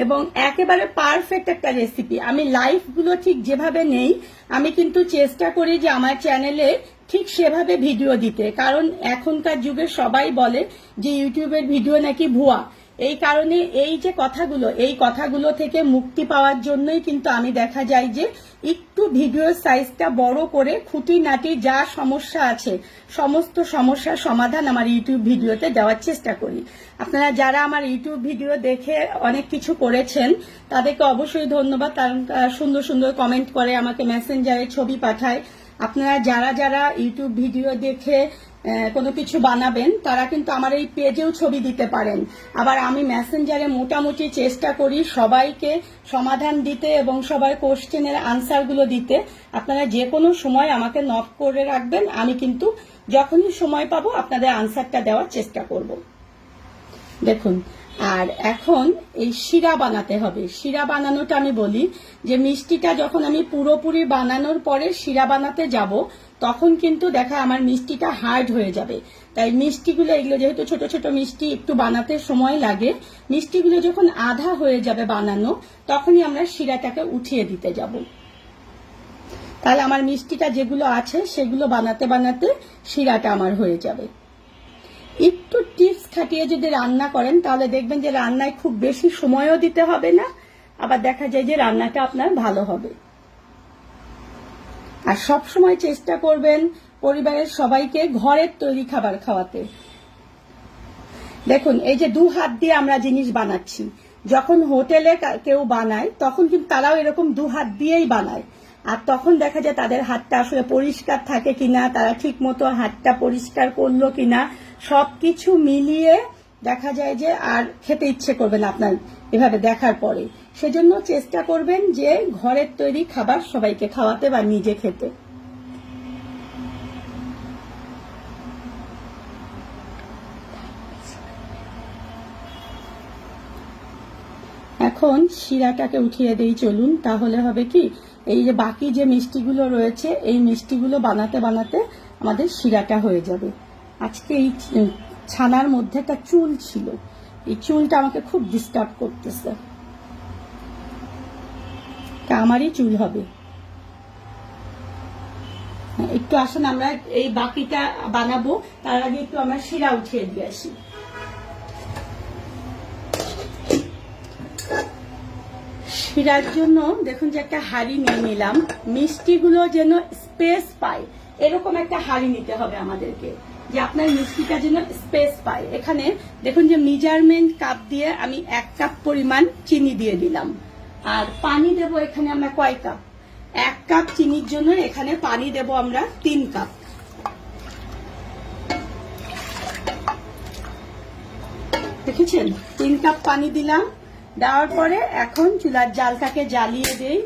এবং একেবারে পারফেক্ট একটা রেসিপি। আমি লাইভ গুলো ঠিক যেভাবে নেই আমি কিন্তু চেষ্টা করি যে আমার চ্যানেলে ঠিক সেভাবে ভিডিও দিতে, কারণ এখনকার যুগে সবাই বলে যে ইউটিউবের ভিডিও নাকি ভুয়া। এই কারণে এই যে কথাগুলো, এই কথাগুলো থেকে মুক্তি পাওয়ার জন্যই কিন্তু আমি দেখা যায় যে একটু ভিডিওর সাইজটা বড় করে খুঁটিনাটি যা সমস্যা আছে সমস্ত সমস্যার সমাধান আমার ইউটিউব ভিডিওতে দেওয়ার চেষ্টা করি। আপনারা যারা আমার ইউটিউব ভিডিও দেখে অনেক কিছু করেছেন তাদেরকে অবশ্যই ধন্যবাদ, কারণ সুন্দর সুন্দর কমেন্ট করে, আমাকে মেসেঞ্জারে ছবি পাঠায়। আপনারা যারা যারা ইউটিউব ভিডিও দেখে কোনো কিছু বানাবেন তারা কিন্তু আমার এই পেজেও ছবি দিতে পারেন। আবার আমি মেসেঞ্জারে মোটামুটি চেষ্টা করি সবাইকে সমাধান দিতে এবং সবার কোশ্চেনের আনসারগুলো দিতে। আপনারা যে কোনো সময় আমাকে নক করে রাখবেন, আমি কিন্তু যখনই সময় পাবো আপনাদের আনসারটা দেওয়ার চেষ্টা করব। দেখুন, আর এখন এই শিরা বানাতে হবে। শিরা বানানোটা আমি বলি যে মিষ্টিটা যখন আমি পুরোপুরি বানানোর পরে শিরা বানাতে যাব তখন কিন্তু দেখা আমার মিষ্টিটা হার্ড হয়ে যাবে। তাই মিষ্টিগুলো, এগুলো যেহেতু ছোট ছোট মিষ্টি একটু বানাতে সময় লাগে, মিষ্টিগুলো যখন আধা হয়ে যাবে বানানো তখনই আমরা শিরাটাকে উঠিয়ে দিতে যাব। তাহলে আমার মিষ্টিটা যেগুলো আছে সেগুলো বানাতে বানাতে শিরাটা আমার হয়ে যাবে। একটু টিপস খাটিয়ে যদি রান্না করেন তাহলে দেখবেন যে রান্নায় খুব বেশি সময়ও দিতে হবে না, আবার দেখা যায় যে রান্নাটা আপনার ভালো হবে। আর সব সময় চেষ্টা করবেন পরিবারের সবাইকে ঘরের তৈরি খাবার খাওয়াতে। দেখুন, এই যে 2 হাত দিয়ে আমরা জিনিস বানাচ্ছি, যখন হোটেলে কেউ বানায় তখন কিন্তু তারাও এরকম 2 হাত দিয়েই বানায়, আর তখন দেখা যায় তাদের হাতটা আসলে পরিষ্কার থাকে কিনা, তারা ঠিক মতো হাতটা পরিষ্কার করলো কিনা, সবকিছু মিলিয়ে দেখা যায় যে আর খেতে ইচ্ছে করবে না আপনার এভাবে দেখার পরে। সেজন্য চেষ্টা করবেন যে ঘরের তৈরি খাবার সবাইকে খাওয়াতে বা নিজে খেতে। এখন শিরাটাকে উঠিয়ে দেই চলুন, তাহলে হবে কি এই যে বাকি যে মিষ্টিগুলো রয়েছে এই মিষ্টিগুলো বানাতে বানাতে আমাদের শিরাটা হয়ে যাবে। আজকে এই ছানার মধ্যে একটা চুল ছিল, এই চুলটা আমাকে খুব ডিস্টার্ব করতেছে, আমারই চুল হবে। একটু আসেন আমরা এই বাকিটা বানাবো, তার আগে একটু আমরা শিরা উঠিয়ে দিয়ে আসি। শিরার জন্য দেখুন যে একটা হাঁড়ি নিয়ে নিলাম, মিষ্টিগুলো যেন স্পেস পায় এরকম একটা হাঁড়ি নিতে হবে আমাদেরকে, যে আপনার মিষ্টিটা যেন স্পেস পায়। এখানে দেখুন যে মেজারমেন্ট কাপ দিয়ে আমি 1 কাপ পরিমাণ চিনি দিয়ে দিলাম। আর পানি দেব এখানে আমরা কয় কাপ? 1 কাপ চিনির জন্য এখানে পানি দেব আমরা 3 কাপ। দেখেছেন 3 কাপ পানি দিলাম। দেওয়ার পরে এখন চুলার জালটাকে জ্বালিয়ে দেই,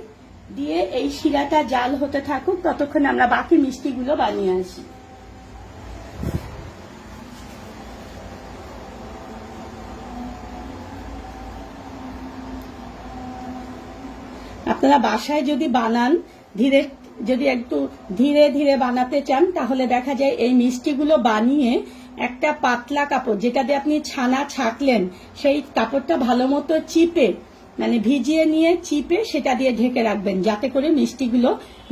দিয়ে এই শিরাটা জাল হতে থাকুক, ততক্ষণ আমরা বাকি মিষ্টিগুলো বানিয়ে আসি। আপনারা বাসায় যদি বানান, যদি একটু ধীরে ধীরে বানাতে চান, তাহলে দেখা যায় এই মিষ্টিগুলো বানিয়ে একটা পাতলা কাপড়, যেটা দিয়ে আপনি ছানা ছাকলেন, সেই কাপড়টা ভালো মতো চিপে মানে ভিজিয়ে নিয়ে চিপে সেটা দিয়ে ঢেকে রাখবেন, যাতে করে মিষ্টিগুলো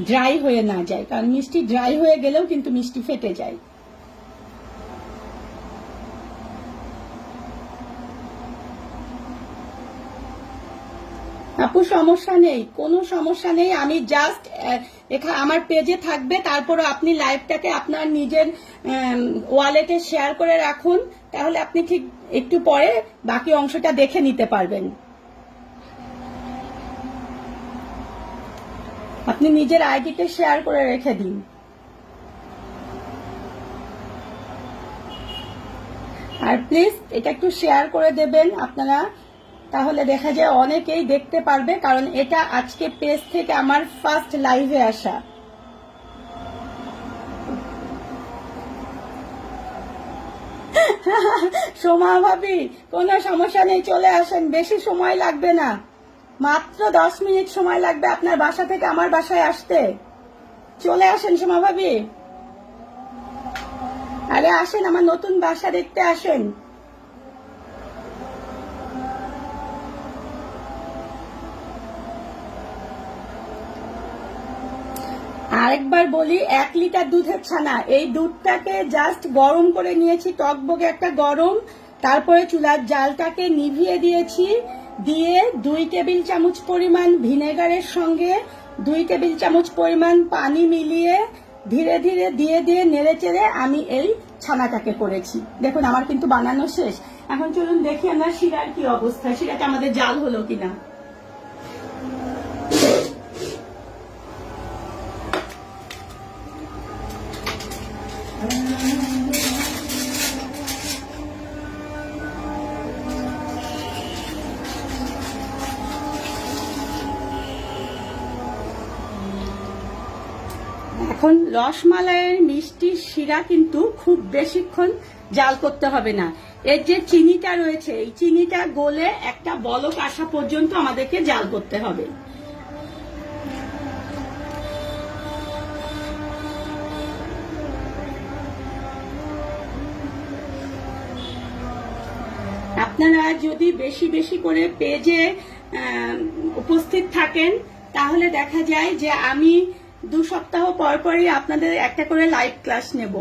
ড্রাই হয়ে না যায়, কারণ মিষ্টি ড্রাই হয়ে গেলেও কিন্তু মিষ্টি ফেটে যায়। আপু সমস্যা নেই, কোনো সমস্যা নেই, আমি জাস্ট এখানে আমার পেজে থাকবে, তারপরে আপনি লাইভটাকে আপনার নিজের ওয়ালেটে শেয়ার করে রাখুন, তাহলে আপনি ঠিক একটু পরে বাকি অংশটা দেখে নিতে পারবেন। আপনি নিজের আইডিতে শেয়ার করে রেখে দিন। আর প্লিজ এটা একটু শেয়ার করে দেবেন আপনারা, তাহলে দেখা যায় অনেকেই দেখতে পারবে, কারণ এটা আজকে পেজ থেকে আমার ফার্স্ট লাইভে আসা। সোমা ভাবি কোনো সমস্যা নেই, চলে আসেন, বেশি সময় লাগবে না, মাত্র 10 মিনিট সময় লাগবে আপনার বাসা থেকে আমার বাসায় আসতে। চলে আসেন সোমা ভাবি, আরে আসেন, আমার নতুন বাসা দেখতে আসেন। আরেকবার বলি, 1 লিটার দুধের ছানা, এই দুধটাকে জাস্ট গরম করে নিয়েছি, টকবগে একটা গরম, তারপরে চুলার জালটাকে নিভিয়ে দিয়েছি, দিয়ে 2 টেবিল চামচ পরিমাণ ভিনেগারের সঙ্গে 2 টেবিল চামচ পরিমাণ পানি মিলিয়ে ধীরে ধীরে দিয়ে দিয়ে নেড়ে চেড়ে আমি এই ছানাটাকে করেছি। দেখুন আমার কিন্তু বানানো শেষ। এখন চলুন দেখি আমরা শিরার কি অবস্থা, শিরাটা আমাদের জাল হলো কিনা। এখন রসমালাইয়ের মিষ্টি শিরা কিন্তু খুব বেশিক্ষণ জাল করতে হবে না, এর যে চিনিটা রয়েছে এই চিনিটা গলে একটা বলক আসা পর্যন্ত আমাদেরকে জাল করতে হবে। আপনারা যদি বেশি বেশি করে পেজে উপস্থিত থাকেন, তাহলে দেখা যায় যে আমি 2 সপ্তাহ পর পরই আপনাদের একটা করে লাইভ ক্লাস নেব।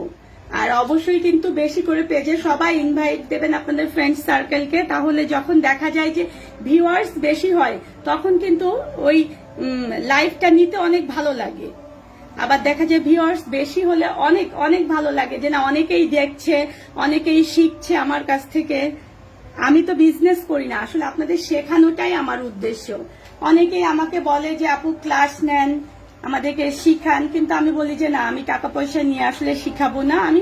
আর অবশ্যই কিন্তু বেশি করে পেজে সবাই ইনভাইট দেবেন আপনাদের ফ্রেন্ড সার্কেলকে, তাহলে যখন দেখা যায় যে ভিউয়ার্স বেশি হয়, তখন কিন্তু ওই লাইভটা নিতে অনেক ভালো লাগে। আবার দেখা যায় ভিউয়ার্স বেশি হলে অনেক অনেক ভালো লাগে, যে না অনেকেই দেখছে, অনেকেই শিখছে আমার কাছ থেকে। আমি তো বিজনেস করি না, আসলে আপনাদের শেখানোটাই আমার উদ্দেশ্য। অনেকেই আমাকে বলে যে আপু ক্লাস নেন, আমাদেরকে শিখান, কিন্তু আমি বলি যে না, আমি টাকা পয়সা নিয়ে আসলে শিখাবো না, আমি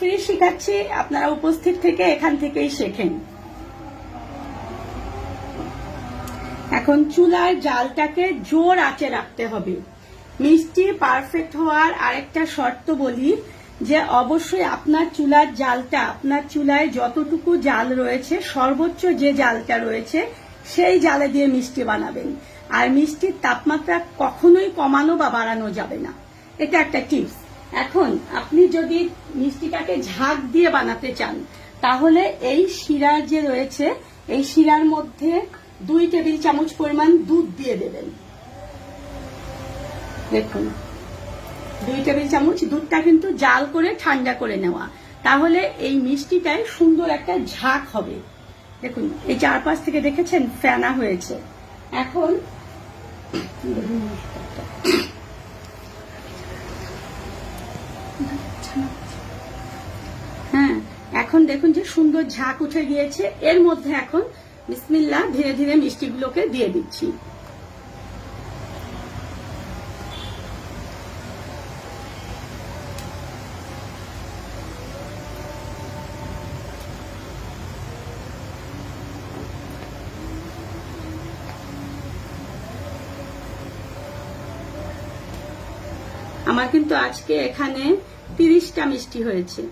ফ্রি শেখাচ্ছি, আপনারা উপস্থিত থেকে এখান থেকেই শেখেন। এখন চুলার জালটাকে জোর আঁচে রাখতে হবে। মিষ্টি পারফেক্ট হওয়ার আরেকটা শর্ত বলি, যে অবশ্যই আপনার চুলার জালটা, আপনার চুলায় যতটুকু জাল রয়েছে, সর্বোচ্চ যে জালটা রয়েছে সেই জালে দিয়ে মিষ্টি বানাবেন। আর মিষ্টির তাপমাত্রা কখনোই কমানো বা বাড়ানো যাবে না, এটা একটা টিপস। এখন আপনি যদি মিষ্টিটাকে ঝাঁক দিয়ে বানাতে চান, তাহলে এই শিরা যে রয়েছে, এই শিরার মধ্যে 2 টেবিল চামচ পরিমাণ দুধ দিয়ে দেবেন। দেখুন 2 টেবিল চামচ, দুধটা কিন্তু জাল করে ঠান্ডা করে নেওয়া, তাহলে এই মিষ্টিটায় সুন্দর একটা ঝাঁক হবে। দেখুন এই চারপাশ থেকে দেখেছেন ফেনা হয়েছে। এখন হ্যাঁ, এখন দেখুন যে সুন্দর ঝাঁক উঠে গিয়েছে। এর মধ্যে এখন বিসমিল্লাহ ধীরে ধীরে মিষ্টিগুলোকে দিয়ে দিচ্ছি। আমার কিন্তু আজকে এখানে 30টা মিষ্টি হয়েছে।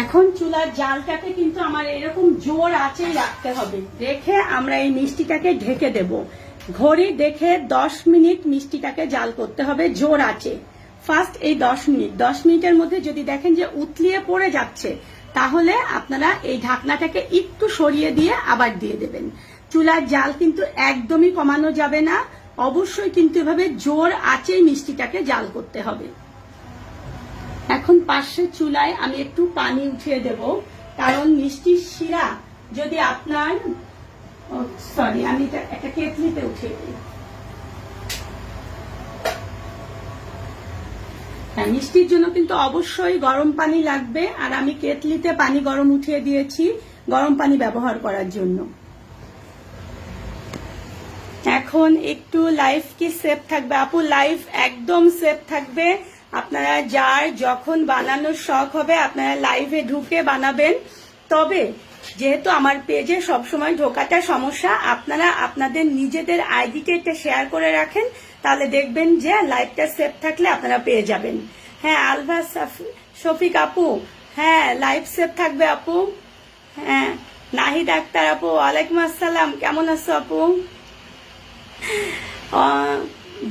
এখন চুলার জালটাকে কিন্তু আমার এরকম জোর আঁচেই রাখতে হবে, রেখে আমরা এই মিষ্টিটাকে ঢেকে দেব। ঘড়ি দেখে 10 মিনিট মিষ্টিটাকে জাল করতে হবে জোর আঁচে। ফার্স্ট এই 10 মিনিটের মধ্যে যদি দেখেন যে উতলিয়ে পড়ে যাচ্ছে, তাহলে আপনারা এই ঢাকনাটাকে একটু সরিয়ে দিয়ে আবার দিয়ে দেবেন। চুলার জাল কিন্তু একদমই কমানো যাবে না, অবশ্যই কিন্তু এভাবে জোর আঁচেই মিষ্টিটাকে জাল করতে হবে। এখন পাশের চুলায় আমি একটু পানি উঠিয়ে দেব, কারণ মিষ্টির শিরা যদি আপনার সরি আমি একটা কেটলিতে উঠিয়ে দিই। হ্যাঁ, মিষ্টির জন্য কিন্তু অবশ্যই গরম পানি লাগবে, আর আমি কেটলিতে পানি গরম উঠিয়ে দিয়েছি গরম পানি ব্যবহার করার জন্য। এখন একটু লাইফ কি সেফ থাকবে আপু? লাইফ একদম সেফ থাকবে। আপনারা যার যখন বানানোর শখ হবে আপনারা লাইভে ঢুকে বানাবেন। তবে যেহেতু আমার পেজে সবসময় ঢোকাটা সমস্যা, আপনারা আপনাদের নিজেদের আইডিতে এটা শেয়ার করে রাখেন, তাহলে দেখবেন যে লাইভটা সেফ থাকলে আপনারা পেয়ে যাবেন। হ্যাঁ আলভা শফিক আপু, হ্যাঁ লাইভ সেফ থাকবে আপু। হ্যাঁ নাহিদ আক্তার আপু, ওয়ালাইকুম আসসালাম, কেমন আছো আপু?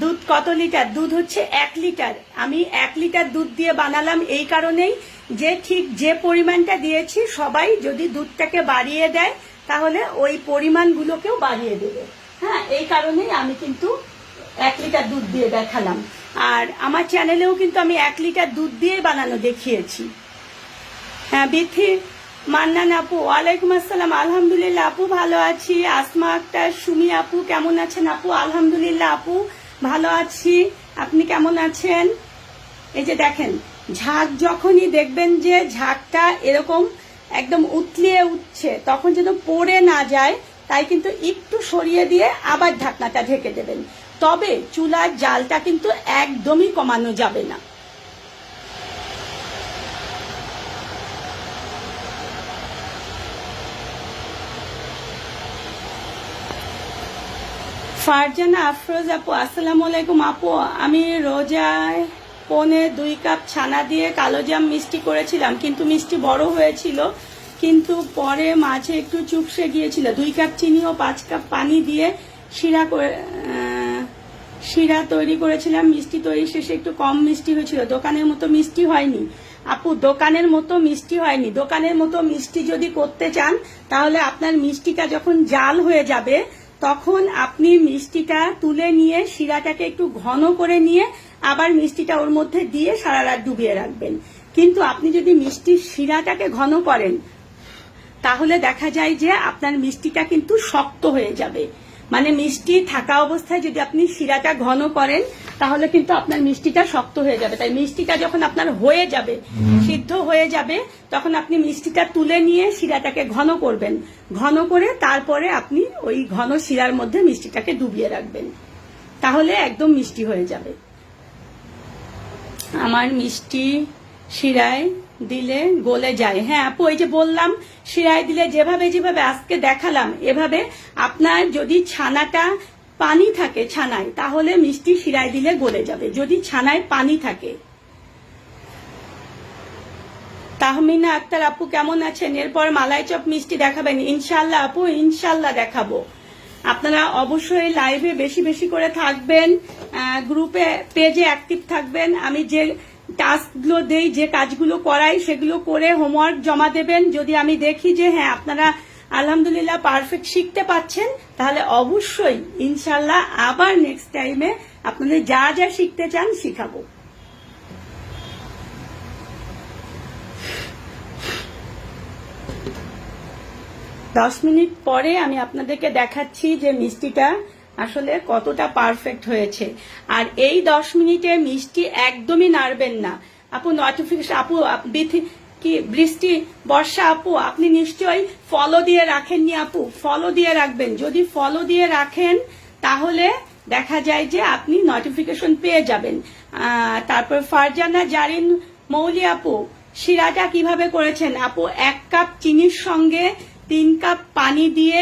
দুধ কত লিটার? দুধ হচ্ছে 1 লিটার। আমি 1 লিটার দুধ দিয়ে বানালাম এই কারণেই যে ঠিক যে পরিমাণটা দিয়েছি সবাই যদি দুধটাকে বাড়িয়ে দেয় তাহলে ওই পরিমাণগুলোকেও বাড়িয়ে দেবে। হ্যাঁ, এই কারণেই আমি কিন্তু 1 লিটার দুধ দিয়ে দেখালাম। আর আমার চ্যানেলেও কিন্তু আমি 1 লিটার দুধ দিয়ে বানানো দেখিয়েছি। হ্যাঁ বিথি মান্নান আপু, ওয়ালাইকুম আসসালাম, আলহামদুলিল্লাহ আপু ভালো আছি। আসমা আক্তার সুমি আপু, কেমন আছেন আপু? আলহামদুলিল্লাহ আপু ভালো আছি, আপনি কেমন আছেন? এই যে দেখেন ঝাঁক, যখনই দেখবেন যে ঝাঁকটা এরকম একদম উতলিয়ে উঠছে, তখন যেন পড়ে না যায়, তাই কিন্তু একটু সরিয়ে দিয়ে আবার ঢাকনাটা ঢেকে দেবেন। তবে চুলার জালটা কিন্তু একদমই কমানো যাবে না। ফারজানা আফরোজ আপু, আসসালামু আলাইকুম আপু। আমি রোজায় 1.25 কাপ ছানা দিয়ে কালোজাম মিষ্টি করেছিলাম, কিন্তু মিষ্টি বড় হয়েছিল, কিন্তু পরে মাঝে একটু চুপসে গিয়েছিল। 2 কাপ চিনি ও 5 কাপ পানি দিয়ে শিরা তৈরি করেছিলাম। মিষ্টি তৈরি শেষে একটু কম মিষ্টি হয়েছিল, দোকানের মতো মিষ্টি হয়নি আপু। দোকানের মতো মিষ্টি হয়নি। দোকানের মতো মিষ্টি যদি করতে চান, তাহলে আপনার মিষ্টিটা যখন জাল হয়ে যাবে তখন আপনি মিষ্টিটা তুলে নিয়ে শিরাটাকে একটু ঘন করে নিয়ে আবার মিষ্টিটা ওর মধ্যে দিয়ে সারা রাত ডুবিয়ে রাখবেন। কিন্তু আপনি যদি মিষ্টির শিরাটাকে ঘন করেন, তাহলে দেখা যায় যে আপনার মিষ্টিটা কিন্তু শক্ত হয়ে যাবে। মানে মিষ্টি থাকা অবস্থায় যদি আপনি শিরাটা ঘন করেন, তাহলে কিন্তু আপনার মিষ্টিটা শক্ত হয়ে যাবে। তাই মিষ্টিটা যখন আপনার হয়ে যাবে, সিদ্ধ হয়ে যাবে, তখন আপনি মিষ্টিটা তুলে নিয়ে শিরাটাকে ঘন করবেন। ঘন করে তারপরে আপনি ওই ঘন শিরার মধ্যে মিষ্টিটাকে ডুবিয়ে রাখবেন, তাহলে একদম মিষ্টি হয়ে যাবে। আমার মিষ্টি শিরায় দিলে গলে যায়। হ্যাঁ আপু, এই যে বললাম শিরায় দিলে যেভাবে যেভাবে আজকে দেখালাম, এভাবে আপনার যদি ছানাটা পানি থাকে ছানায়, তাহলে মিষ্টি শিরায় দিলে গলে যাবে, যদি ছানায় পানি থাকে। তাহমিনা আক্তার আপু কেমন আছেন? এরপর মালাই চপ মিষ্টি দেখাবেন ইনশাল্লাহ আপু, ইনশাল্লাহ দেখাবো। আপনারা অবশ্যই লাইভে বেশি বেশি করে থাকবেন, গ্রুপে পেজে অ্যাক্টিভ থাকবেন। আমি যে টাস্কগুলো দেই, যে কাজগুলো করাই, সেগুলো করে হোমওয়ার্ক জমা দেবেন। যদি আমি দেখি যে হ্যাঁ আপনারা আলহামদুলিল্লাহ পারফেক্ট শিখতে পাচ্ছেন, তাহলে অবশ্যই ইনশাল্লাহ আবার নেক্সট টাইমে আপনাদের যা যা শিখতে চান শিখাবো। দশ মিনিট পরে আমি আপনাদেরকে দেখাচ্ছি যে মিষ্টিটা আসলে কতটা পারফেক্ট হয়েছে। আর এই 10 মিনিটে মিষ্টি একদমই নাড়বেন না আপু। নোটিফিকেশন আপু, কি বৃষ্টি বর্ষা আপু, আপনি নিশ্চয়ই ফলো দিয়ে রাখেননি আপু, ফলো দিয়ে রাখবেন। যদি ফলো দিয়ে রাখেন তাহলে দেখা যায় যে আপনি নোটিফিকেশন পেয়ে যাবেন। তারপর ফারজানা জারিন মৌলি আপু, শিরাটা কিভাবে করেছেন আপু? 1 কাপ চিনির সঙ্গে 3 কাপ পানি দিয়ে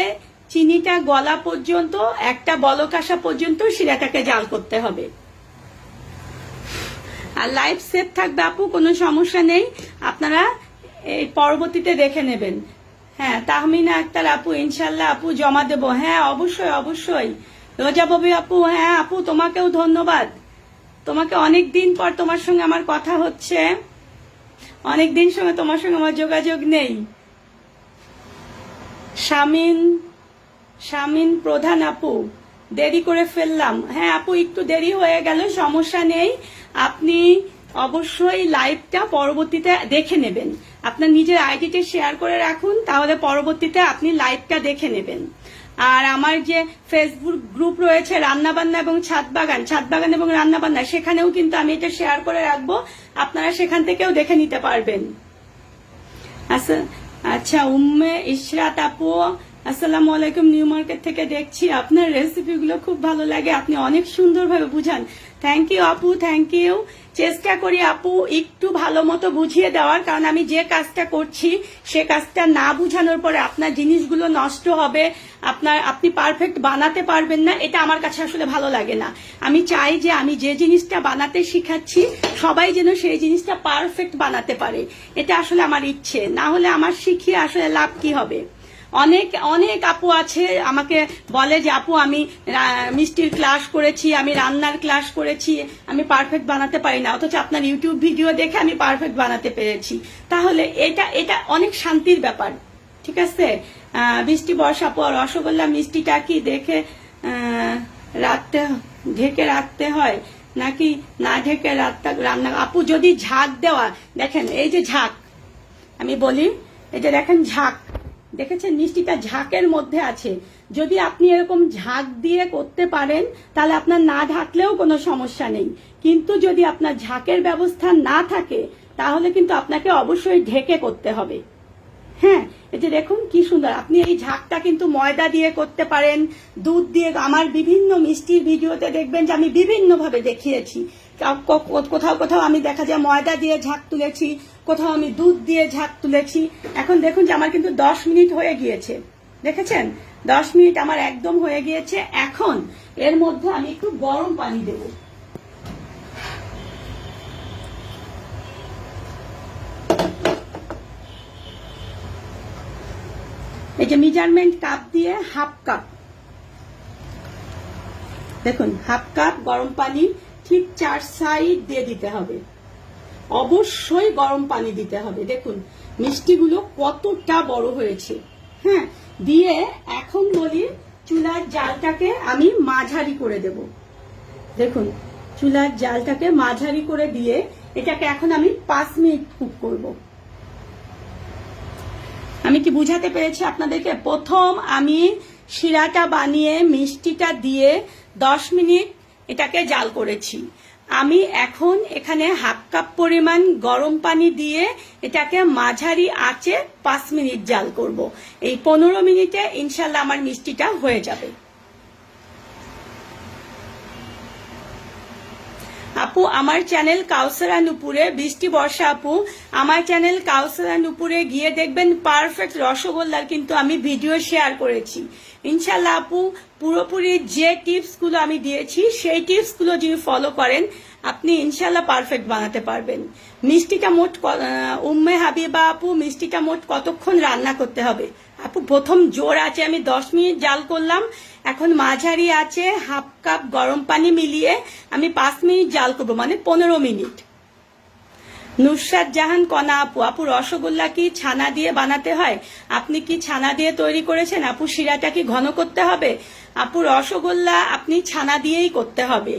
চিনিটা গলা পর্যন্ত, একটা বলক আসা পর্যন্ত শিরাটাকে জাল করতে হবে। আর লাইভ সেভ থাকবে আপু, কোনো সমস্যা নেই, আপনারা এই পরবর্তীতে দেখে নেবেন। হ্যাঁ তাহমিনা আক্তার আপু, ইনশাল্লাহ আপু জমা দেব। হ্যাঁ অবশ্যই অবশ্যই। রোজা ববি আপু, হ্যাঁ আপু তোমাকেও ধন্যবাদ। তোমাকে অনেক দিন পর তোমার সঙ্গে আমার কথা হচ্ছে, অনেক দিন সঙ্গে তোমার সঙ্গে আমার যোগাযোগ নেই। শামিন প্রধান আপু, দেরি করে ফেললাম। হ্যাঁ আপু একটু দেরি হয়ে গেল, সমস্যা নেই। আপনি অবশ্যই লাইভটা পরবর্তীতে দেখে নেবেন, আপনার নিজের আইডিতে শেয়ার করে রাখুন, তাহলে পরবর্তীতে আপনি লাইভটা দেখে নেবেন। আর আমার যে ফেসবুক গ্রুপ রয়েছে রান্নাবান্না এবং ছাদবাগান এবং রান্নাবান্না, সেখানেও কিন্তু আমি এটা শেয়ার করে রাখবো, আপনারা সেখান থেকেও দেখে নিতে পারবেন। আচ্ছা উম্মে ইশরাত আপু, আসসালামু আলাইকুম, নিউ মার্কেট থেকে দেখছি, আপনার রেসিপিগুলো খুব ভালো লাগে, আপনি অনেক সুন্দরভাবে বুঝান। থ্যাংক ইউ আপু, থ্যাংক ইউ। চেষ্টা করি আপু একটু ভালো মতো বুঝিয়ে দেওয়ার, কারণ আমি যে কাজটা করছি সে কাজটা না বুঝানোর পরে আপনার জিনিসগুলো নষ্ট হবে, আপনি পারফেক্ট বানাতে পারবেন না, এটা আমার কাছে আসলে ভালো লাগে না। আমি চাই যে আমি যে জিনিসটা বানাতে শিখাচ্ছি সবাই যেন সেই জিনিসটা পারফেক্ট বানাতে পারে, এটা আসলে আমার ইচ্ছে। না হলে আমার শিখিয়ে আসলে লাভ কি হবে? অনেক অনেক আপু আছে আমাকে বলে যে আপু আমি মিষ্টির ক্লাস করেছি, আমি রান্নার ক্লাস করেছি, আমি পারফেক্ট বানাতে পারি না, অথচ আপনার ইউটিউব ভিডিও দেখে আমি পারফেক্ট বানাতে পেরেছি। তাহলে এটা অনেক শান্তির ব্যাপার, ঠিক আছে? বৃষ্টি বর্ষা আপু, রসগোল্লা মিষ্টিটা কি ঢেকে রাখতে হয় নাকি না ঢেকে রান্না? আপু যদি ঝাঁক দেওয়া, দেখেন এই যে ঝাঁক, আমি বলি এই যে দেখেন ঝাঁক, দেখেছেন মিষ্টিটা ঝাঁকের মধ্যে আছে। যদি আপনি এরকম ঝাঁক দিয়ে করতে পারেন তাহলে আপনার না ঢাকলেও কোনো সমস্যা নেই, কিন্তু যদি আপনার ঝাঁকের ব্যবস্থা না থাকে তাহলে কিন্তু আপনাকে অবশ্যই ঢেকে করতে হবে। হ্যাঁ এই যে দেখুন কি সুন্দর, আপনি এই ঝাঁকটা কিন্তু ময়দা দিয়ে করতে পারেন, দুধ দিয়ে। আমার বিভিন্ন মিষ্টির ভিডিওতে দেখবেন যে আমি বিভিন্নভাবে দেখিয়েছি, কোথাও কোথাও আমি দেখা যায় ময়দা দিয়ে ঝাঁক তুলেছি, কোথাও আমি দুধ দিয়ে ঝাঁক তুলেছি। এখন দেখুন যে আমার কিন্তু 10 মিনিট হয়ে গিয়েছে, দেখেছেন 10 মিনিট আমার একদম হয়ে গিয়েছে। এখন এর মধ্যে আমি একটু গরম পানি দেব। এই যে মেজারমেন্ট কাপ দিয়ে হাফ কাপ, দেখুন হাফ কাপ গরম পানি ঠিক 4 সাইড দিয়ে দিতে হবে, অবশ্যই গরম পানি দিতে হবে। দেখুন মিষ্টিগুলো কতটা বড় হয়েছে। হ্যাঁ দিয়ে এখন বলি চুলার জালটাকে আমি মাঝারি করে দেব। দেখুন চুলার জালটাকে মাঝারি করে দিয়ে এটাকে এখন আমি 5 মিনিট কুক করব। আমি কি বুঝাতে পেরেছি আপনাদেরকে? প্রথম আমি শিরাটা বানিয়ে মিষ্টিটা দিয়ে 10 মিনিট এটাকে জাল করেছি। আমি এখন এখানে হাফ কাপ পরিমাণ গরম পানি দিয়ে এটাকে মাঝারি আঁচে 5 মিনিট জাল করব। এই 15 মিনিটে ইনশাল্লাহ আমার মিষ্টিটা হয়ে যাবে। আপু আমার চ্যানেল কাউসারা নুপুরে, বৃষ্টি বর্ষা আপু আমার চ্যানেল কাউসারা নুপুরে গিয়ে দেখবেন পারফেক্ট রসগোল্লার কিন্তু আমি ভিডিও শেয়ার করেছি। ইনশাল্লাহ আপু পুরোপুরি যে টিপসগুলো আমি দিয়েছি সেই টিপসগুলো যদি ফলো করেন আপনি ইনশাল্লাহ পারফেক্ট বানাতে পারবেন। মিষ্টিটা মোট উম্মে হাবিবা আপু মিষ্টিটা মোট কতক্ষণ রান্না করতে হবে? আপু প্রথম জোর আছে আমি 10 মিনিট জাল করলাম, এখন মাঝারি আছে হাফ কাপ গরম পানি মিলিয়ে আমি 5 মিনিট জাল করবো, মানে 15 মিনিট। নুসরাত জাহান কনা আপু, আপু রসগোল্লা কি ছানা দিয়ে বানাতে হয়? আপনি কি ছানা দিয়ে তৈরি করেছেন? আপু শিরাটা কি ঘন করতে হবে? আপু রসগোল্লা আপনি ছানা দিয়েই করতে হবে,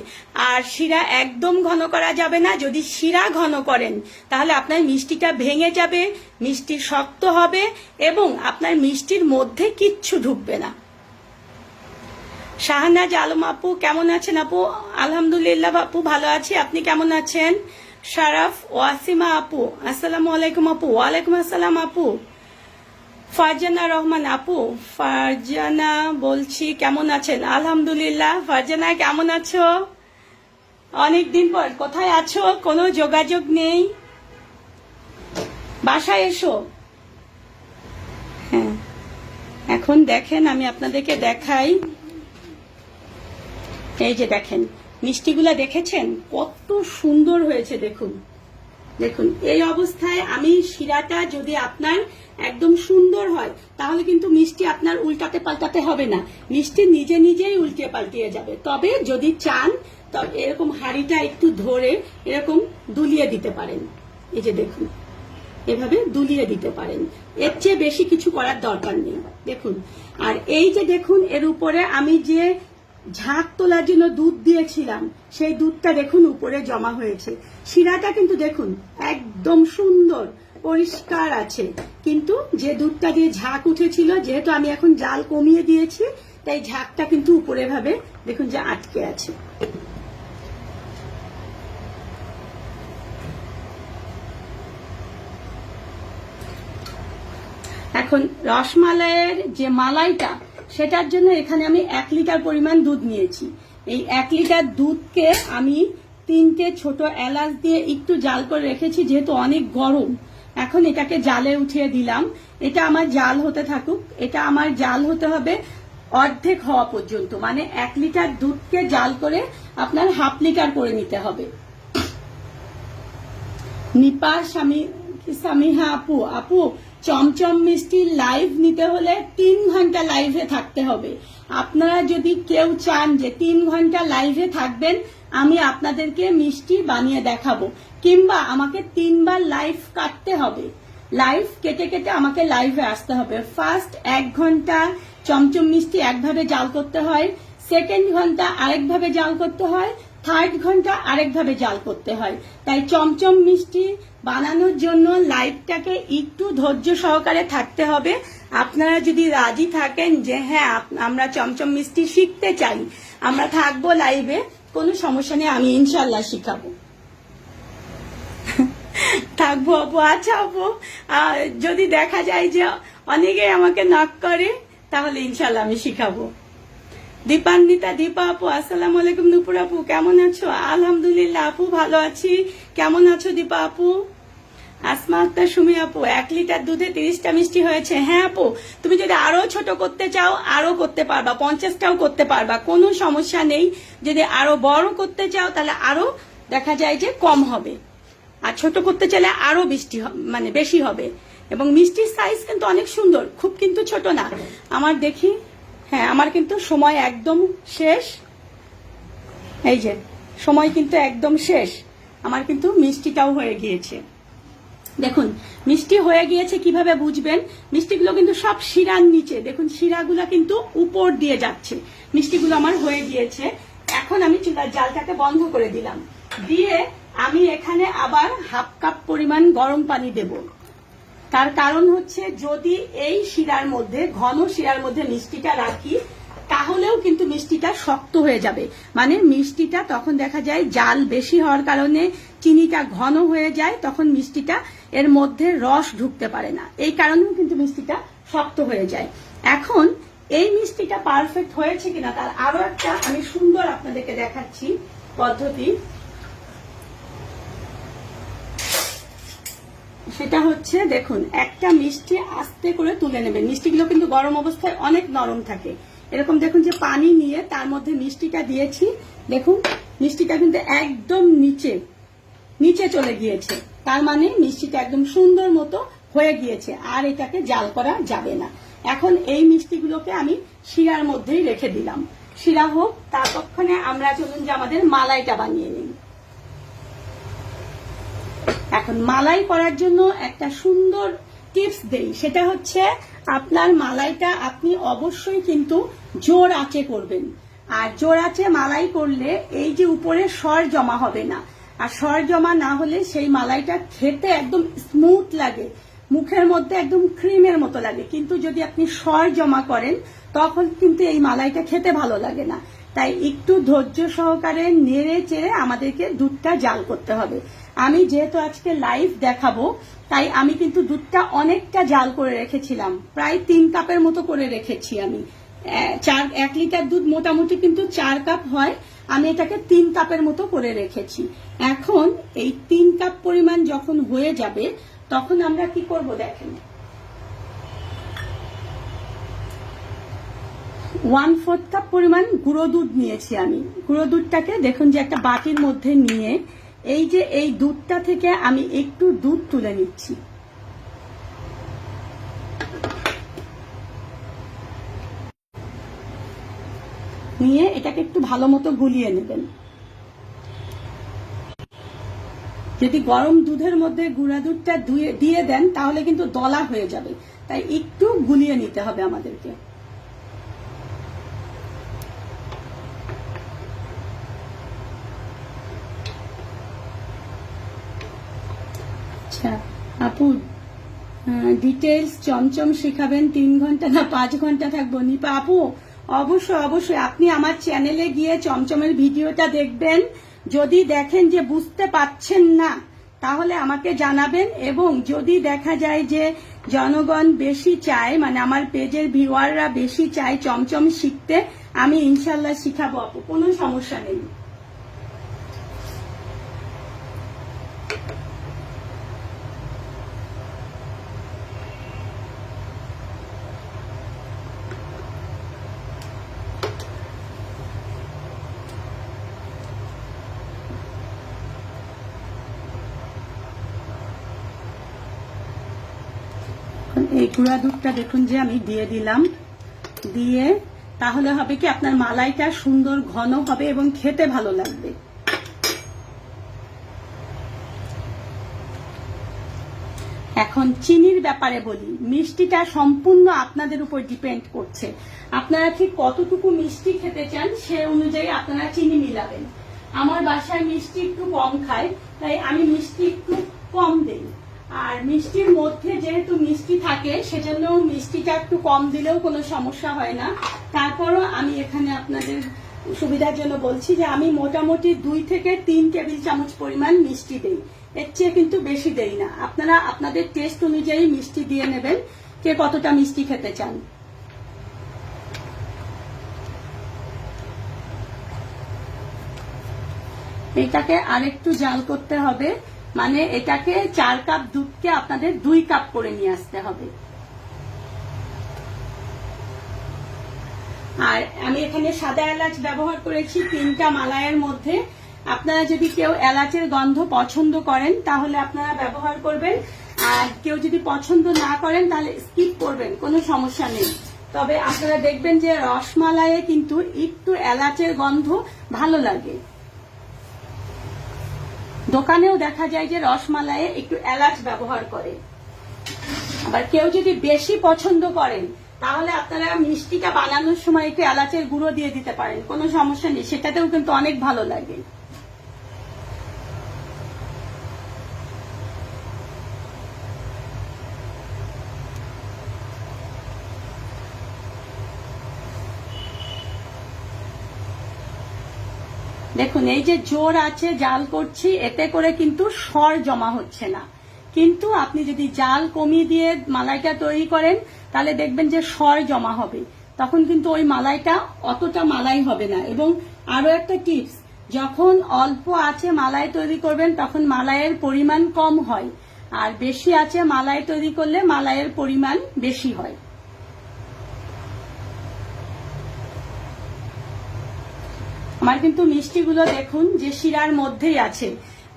আর শিরা একদম ঘন করা যাবে না। যদি শিরা ঘন করেন তাহলে আপনার মিষ্টিটা ভেঙে যাবে, মিষ্টি শক্ত হবে এবং আপনার মিষ্টির মধ্যে কিচ্ছু ঢুকবে না। শাহনাজ আলম আপু কেমন আছেন? আপু আলহামদুলিল্লাহ আপু ভালো আছি, আপনি কেমন আছেন? শারাফ ওয়াসিমা আপু আসসালামু আলাইকুম আপু। ওয়ালাইকুম আসসালাম আপু। ফারজানা রহমান আপু, ফারজানা বলছি কেমন আছেন? আলহামদুলিল্লাহ। ফারজানা কেমন আছো? অনেকদিন পর, কোথায় আছো? কোনো যোগাযোগ নেই, বাসায় এসো। হ্যাঁ এখন দেখেন আমি আপনাদেরকে দেখাই, এই যে দেখেন মিষ্টিগুলা দেখেছেন কত সুন্দর হয়েছে। দেখুন দেখুন এই অবস্থায় আমি শিরাটা যদি আপনার একদম সুন্দর হয় তাহলে কিন্তু মিষ্টি আপনার উল্টাতে পাল্টাতে হবে না, মিষ্টি নিজে নিজেই উল্টে পাল্টিয়ে যাবে। তবে যদি চান তবে এরকম হাঁড়িটা একটু ধরে এরকম দুলিয়ে দিতে পারেন, এই যে দেখুন এভাবে দুলিয়ে দিতে পারেন, এর চেয়ে বেশি কিছু করার দরকার নেই। দেখুন আর এই যে দেখুন এর উপরে আমি যে ঝাঁক তোলার জন্য দুধ দিয়েছিলাম সেই দুধটা দেখুন উপরে জমা হয়েছে। শিরাটা কিন্তু দেখুন একদম সুন্দর পরিষ্কার আছে, কিন্তু যে দুধটা দিয়ে ঝাঁক উঠেছিল যেহেতু আমি এখন জাল কমিয়ে দিয়েছি তাই ঝাঁকটা কিন্তু উপরে ভাবে দেখুন যে আটকে আছে। এখন রসমালাইয়ের যে মালাইটা সেটার জন্য এখানে আমি 1 লিটার পরিমাণ দুধ নিয়েছি। এই 1 লিটার দুধকে আমি 3টে ছোট এলাচ দিয়ে একটু জাল করে রেখেছি, যেহেতু অনেক গরম। এখন এটাকে জালে উঠিয়ে দিলাম, এটা আমার জাল হতে থাকুক। এটা আমার জাল হতে হবে অর্ধেক হওয়া পর্যন্ত, মানে 1 লিটার দুধকে জাল করে আপনার হাফ লিটার করে নিতে হবে। নিপা সামিহা আপু, আপু চমচম মিষ্টির লাইভ নিতে হলে 3 ঘন্টা লাইভে থাকতে হবে। আপনারা যদি কেউ চান যে 3 ঘন্টা লাইভে থাকবেন আমি আপনাদেরকে মিষ্টি বানিয়ে দেখাবো, কিংবা আমাকে 3 বার লাইভ কাটতে হবে, লাইভ কেটে কেটে আমাকে লাইভে আসতে হবে। ফার্স্ট 1 ঘন্টা চমচম মিষ্টি একভাবে জাল করতে হয়, সেকেন্ড ঘন্টা আরেকভাবে জাল করতে হয়, থার্ড ঘন্টা আরেকভাবে জাল করতে হয়। তাই চমচম মিষ্টি বানানোর জন্য লাইভটাকে একটু ধৈর্য সহকারে থাকতে হবে। আপনারা যদি রাজি থাকেন যে হ্যাঁ আমরা চমচম মিষ্টি শিখতে চাই, আমরা থাকবো লাইভে, কোনো সমস্যা নেই, আমি ইনশাল্লাহ শিখাবো। থাকবো আপু। আচ্ছা আপু যদি দেখা যায় যে অনেকে আমাকে নক করে তাহলে ইনশাল্লাহ আমি শিখাবো। দীপান্বিতা দীপা আপু আসসালামু আলাইকুম। নুপুর আপু কেমন আছো? আলহামদুলিল্লাহ আপু ভালো আছি, কেমন আছো দীপা আপু? আসমা আক্তার সুমি আপু 1 লিটার দুধে 30টা মিষ্টি হয়েছে। হ্যাঁ আপু তুমি যদি আরো ছোট করতে চাও আরো করতে পারবা, 50টাও করতে পারবা, কোনো সমস্যা নেই। যদি আরো বড় করতে চাও তাহলে আরো দেখা যায় যে কম হবে, আর ছোট করতে চাইলে আরো মানে বেশি হবে। এবং মিষ্টির সাইজ কিন্তু অনেক সুন্দর, খুব কিন্তু ছোট না। আমার দেখি, হ্যাঁ আমার কিন্তু সময় একদম শেষ, এই যে সময় কিন্তু একদম শেষ, আমার কিন্তু মিষ্টিটাও হয়ে গিয়েছে। দেখুন মিষ্টি হয়ে গিয়েছে কিভাবে বুঝবেন? মিষ্টিগুলো কিন্তু সব শিরার নিচে, দেখুন শিরাগুলো কিন্তু উপর দিয়ে যাচ্ছে। মিষ্টিগুলো আমার হয়ে গিয়েছে। এখন আমি চুলার জালটাকে বন্ধ করে দিলাম, দিয়ে আমি এখানে আবার হাফ কাপ পরিমাণ গরম পানি দেব। তার কারণ হচ্ছে যদি এই শিরার মধ্যে, ঘন শিরার মধ্যে মিষ্টিটা রাখি তাহলেও কিন্তু মিষ্টিটা শক্ত হয়ে যাবে, মানে মিষ্টিটা তখন দেখা যায় জাল বেশি হওয়ার কারণে চিনিটা ঘন হয়ে যায়, তখন মিষ্টিটা এর মধ্যে রস ঢুকতে পারে না, এই কারণেও কিন্তু মিষ্টিটা শক্ত হয়ে যায়। এখন এই মিষ্টিটা পারফেক্ট হয়েছে কিনা তার আরো একটা আমি সুন্দর আপনাদেরকে দেখাচ্ছি পদ্ধতি। সেটা হচ্ছে, দেখুন, একটা মিষ্টি আস্তে করে তুলে নেবেন। মিষ্টিগুলো কিন্তু গরম অবস্থায় অনেক নরম থাকে। এরকম দেখুন যে পানি নিয়ে তার মধ্যে মিষ্টিটা দিয়েছি, দেখুন মিষ্টিটা কিন্তু একদম নিচে নিচে চলে গিয়েছে, তার মানে মিষ্টিটা একদম সুন্দর মতো হয়ে গিয়েছে, আর এটাকে জাল করা যাবে না। এখন এই মিষ্টিগুলোকে আমি শিরার মধ্যেই রেখে দিলাম, শিরা হোক, ততক্ষণে আমরা চলুন যে আমাদের মালাইটা বানিয়ে নিই। এখন মালাই করার জন্য একটা সুন্দর টিপস দেই, সেটা হচ্ছে আপনার মালাইটা আপনি অবশ্যই কিন্তু জোর আঁচে করবেন। আর জোর আঁচে মালাই করলে এই যে উপরে সর জমা হবে না, আর সর জমা না হলে সেই মালাইটা খেতে একদম স্মুথ লাগে, মুখের মধ্যে একদম ক্রিমের মতো লাগে। কিন্তু যদি আপনি সর জমা করেন তখন কিন্তু এই মালাইটা খেতে ভালো লাগে না। তাই একটু ধৈর্য সহকারে নেড়ে চেড়ে আমাদেরকে দুধটা জাল করতে হবে। আমি যেহেতু আজকে লাইভ দেখাবো, তাই আমি কিন্তু দুধটা অনেকটা জাল করে রেখেছিলাম, প্রায় 3 কাপের মতো করে রেখেছি আমি। 1 লিটার দুধ মোটামুটি কিন্তু 4 কাপ হয়, আমি এটাকে 3 কাপের মতো করে রেখেছি। এখন এই 3 কাপ পরিমাণ যখন হয়ে যাবে তখন আমরা কি করব দেখেন, 1/4 কাপ পরিমাণ গুঁড়ো দুধ নিয়েছি আমি। গুঁড়ো দুধটাকে দেখুন যে একটা বাটির মধ্যে নিয়ে এই যে এই দুধটা থেকে আমি একটু দুধ তুলে নিচ্ছি। নিয়ে এটাকে একটু ভালো মতো গুলিয়ে নেবেন। যদি গরম দুধের মধ্যে গুঁড়া দুধটা দিয়ে দেন তাহলে কিন্তু দলা হয়ে যাবে, তাই একটু গুলিয়ে নিতে হবে আমাদেরকে। আচ্ছা আপু, ডিটেলস চমচম শিখাবেন, 3 ঘন্টা না 5 ঘন্টা থাকবো? নিপা আপু, অবশ্যই অবশ্যই আপনি আমার চ্যানেলে গিয়ে চমচমের ভিডিওটা দেখবেন। যদি দেখেন যে বুঝতে পাচ্ছেন না তাহলে আমাকে জানাবেন, এবং যদি দেখা যায় যে জনগণ বেশি চায়, মানে আমার পেজের ভিউয়াররা বেশি চায় চমচম শিখতে, আমি ইনশাল্লাহ শিখাবো আপু, কোনো সমস্যা নেই। এই গুঁড়া দুধটা দেখুন যে আমি দিয়ে দিলাম, দিয়ে তাহলে হবে কি আপনার মালাইটা সুন্দর ঘন হবে এবং খেতে ভালো লাগবে। এখন চিনির ব্যাপারে বলি, মিষ্টিটা সম্পূর্ণ আপনাদের উপর ডিপেন্ড করছে, আপনারা ঠিক কতটুকু মিষ্টি খেতে চান সে অনুযায়ী আপনারা চিনি মিলাবেন। আমার বাসায় মিষ্টি একটু কম খায়, তাই আমি মিষ্টি একটু কম দেই। আর মিষ্টির মধ্যে যেহেতু মিষ্টি থাকে সেজন্য মিষ্টিটা একটু কম দিলেও কোনো সমস্যা হয় না। তারপরও আমি এখানে আপনাদের সুবিধার জন্য বলছি যে আমি মোটামুটি 2 থেকে 3 টেবিল চামচ পরিমাণ মিষ্টি দেই, এর চেয়ে কিন্তু বেশি দেই না। আপনারা আপনাদের টেস্ট অনুযায়ী মিষ্টি দিয়ে নেবেন, কে কতটা মিষ্টি খেতে চান। এটাকে আরেকটু জাল করতে হবে, মানে এটাকে 4 কাপ দুধকে আপনাদের 2 কাপ করে নিয়ে আসতে হবে। আর আমি এখানে সাদা এলাচ ব্যবহার করেছি 3টা মালাইয়ের মধ্যে। আপনারা যদি কেউ এলাচের গন্ধ পছন্দ করেন তাহলে আপনারা ব্যবহার করবেন, আর কেউ যদি পছন্দ না করেন তাহলে স্কিপ করবেন, কোনো সমস্যা নেই। তবে আপনারা দেখবেন যে রসমালাইয়ে কিন্তু একটু এলাচের গন্ধ ভালো লাগে। দোকানেও দেখা যায় যে রসমালাইয়ে একটু এলাচ ব্যবহার করে। আবার কেউ যদি বেশি পছন্দ করেন তাহলে আপনারা মিষ্টিটা বানানোর সময় একটু এলাচের গুঁড়ো দিয়ে দিতে পারেন, কোনো সমস্যা নেই, সেটাতেও কিন্তু অনেক ভালো লাগে। দেখুন এই যে জোর আছে জাল করছি, এতে করে কিন্তু সর জমা হচ্ছে না। কিন্তু আপনি যদি জাল কমিয়ে দিয়ে মালাইটা তৈরি করেন তাহলে দেখবেন যে সর জমা হবে, তখন কিন্তু ওই মালাইটা অতটা মালাই হবে না। এবং আরো একটা টিপস, যখন অল্প আছে মালাই তৈরি করবেন তখন মালাইয়ের পরিমাণ কম হয়, আর বেশি আছে মালাই তৈরি করলে মালাইয়ের পরিমাণ বেশি হয়। আমার কিন্তু মিষ্টিগুলো দেখুন যে শিরার মধ্যেই আছে।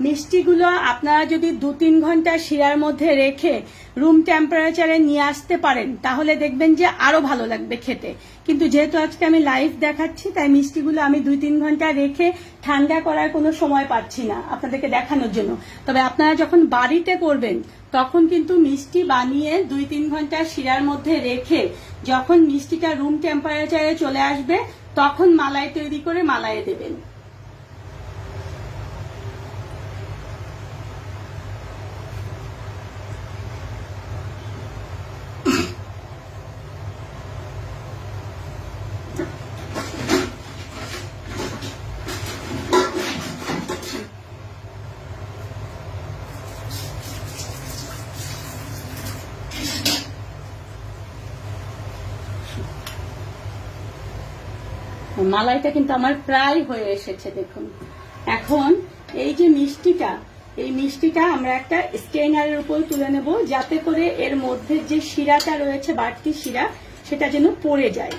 মিষ্টিগুলো আপনারা যদি 2-3 ঘন্টা শিরার মধ্যে রেখে রুম টেম্পারেচারে নিয়ে আসতে পারেন তাহলে দেখবেন যে আরো ভালো লাগবে খেতে। কিন্তু যেহেতু আজকে আমি লাইভ দেখাচ্ছি তাই মিষ্টিগুলো আমি 2-3 ঘন্টা রেখে ঠান্ডা করার কোনো সময় পাচ্ছি না আপনাদেরকে দেখানোর জন্য। তবে আপনারা যখন বাড়িতে করবেন তখন কিন্তু মিষ্টি বানিয়ে 2-3 ঘন্টা শিরার মধ্যে রেখে যখন মিষ্টিটা রুম টেম্পারেচারে চলে আসবে তখন মালাই তৈরি করে মালাইয়ে দেবেন। মালাইটা কিন্তু আমার প্রায় হয়ে এসেছে দেখুন। এখন এই যে মিষ্টিটা, এই মিষ্টিটা আমরা একটা স্টেইনারের উপর তুলে নেব যাতে করে এর মধ্যে যে শিরাটা রয়েছে বাড়তি শিরা সেটা যেন পড়ে যায়।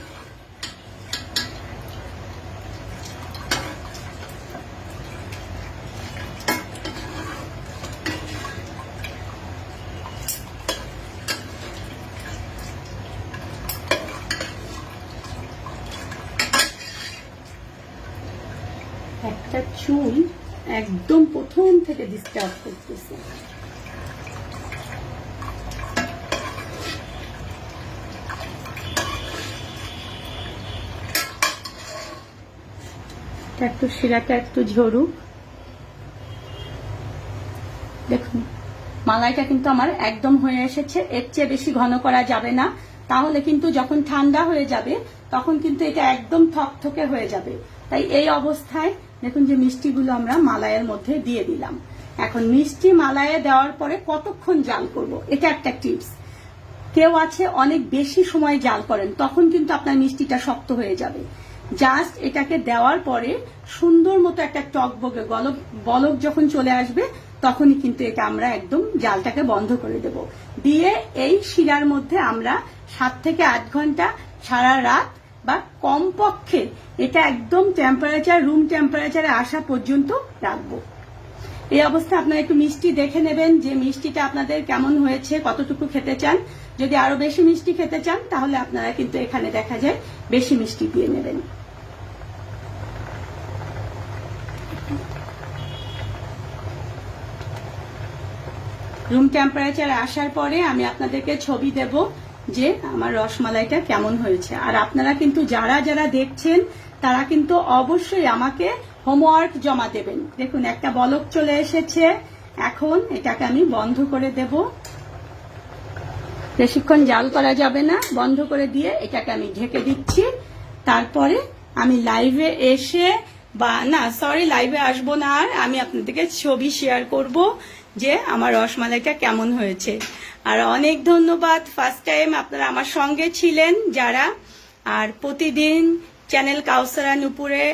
একটা চুল একদম প্রথম থেকে ডিস্টার্ব করতেছে। একটু শিরাটা একটু ঝরুক। দেখুন মালাইটা কিন্তু আমার একদম হয়ে এসেছে, এর চেয়ে বেশি ঘন করা যাবে না, তাহলে কিন্তু যখন ঠান্ডা হয়ে যাবে তখন কিন্তু এটা একদম থকথকে হয়ে যাবে। তাই এই অবস্থায় দেখুন যে মিষ্টিগুলো আমরা মালাইয়ের মধ্যে দিয়ে দিলাম। এখন মিষ্টি মালাইয়ে দেওয়ার পরে কতক্ষণ জাল করব এটা একটা টিপস। কেউ আছে অনেক বেশি সময় জাল করেন, তখন কিন্তু আপনার মিষ্টিটা শক্ত হয়ে যাবে। জাস্ট এটাকে দেওয়ার পরে সুন্দর মতো একটা টকবগে বলক যখন চলে আসবে তখনই কিন্তু এটা আমরা একদম জালটাকে বন্ধ করে দেব। দিয়ে এই শিরার মধ্যে আমরা 7 থেকে 8 ঘন্টা সারা রাত বা কমপক্ষে এটা একদম টেম্পারেচার রুম টেম্পারেচারে আসা পর্যন্ত রাখবো। এই অবস্থায় আপনারা একটু মিষ্টি দেখে নেবেন যে মিষ্টিটা আপনাদের কেমন হয়েছে, কতটুকু খেতে চান। যদি আরো বেশি মিষ্টি খেতে চান তাহলে আপনারা কিন্তু এখানে দেখা যায় বেশি মিষ্টি দিয়ে নেবেন। রুম টেম্পারেচার আসার পরে আমি আপনাদেরকে ছবি দেব যে আমার রসমালাইটা কেমন হয়েছে। আর আপনারা কিন্তু যারা যারা দেখছেন তারা কিন্তু অবশ্যই আমাকে হোমওয়ার্ক জমা দেবেন। দেখুন একটা বলক চলে এসেছে, এখন এটাকে আমি বন্ধ করে দেব। বেশিক্ষণ জাল করা যাবে না, বন্ধ করে দিয়ে এটাকে আমি ঢেকে দিচ্ছি। তারপরে আমি লাইভে এসে লাইভে আসবো না, আর আমি আপনাদেরকে ছবি শেয়ার করব যে আমার রসমালাইটা কেমন হয়েছে। আর অনেক ধন্যবাদ, ফার্স্ট টাইম আপনারা আমার সঙ্গে ছিলেন যারা, আর প্রতিদিন চ্যানেল কাউসারা নুপুরে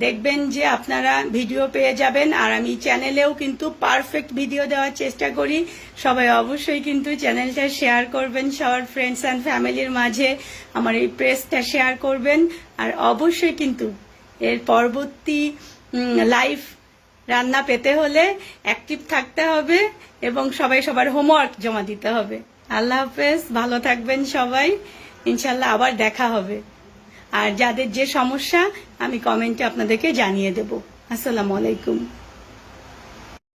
দেখবেন যে আপনারা ভিডিও পেয়ে যাবেন। আর আমি চ্যানেলেও কিন্তু পারফেক্ট ভিডিও দেওয়ার চেষ্টা করি। সবাই অবশ্যই কিন্তু চ্যানেলটা শেয়ার করবেন, সবার ফ্রেন্ডস অ্যান্ড ফ্যামিলির মাঝে আমার এই প্রেসটা শেয়ার করবেন। আর অবশ্যই কিন্তু এর পরবর্তী লাইভ রান্না পেতে হলে অ্যাক্টিভ থাকতে হবে এবং সবাই সবার হোমওয়ার্ক জমা দিতে হবে। আল্লাহ হাফেজ, ভালো থাকবেন সবাই, ইনশাল্লাহ আবার দেখা হবে। আর যাদের যে সমস্যা আমি কমেন্টে আপনাদেরকে জানিয়ে দেব। আসসালামু আলাইকুম।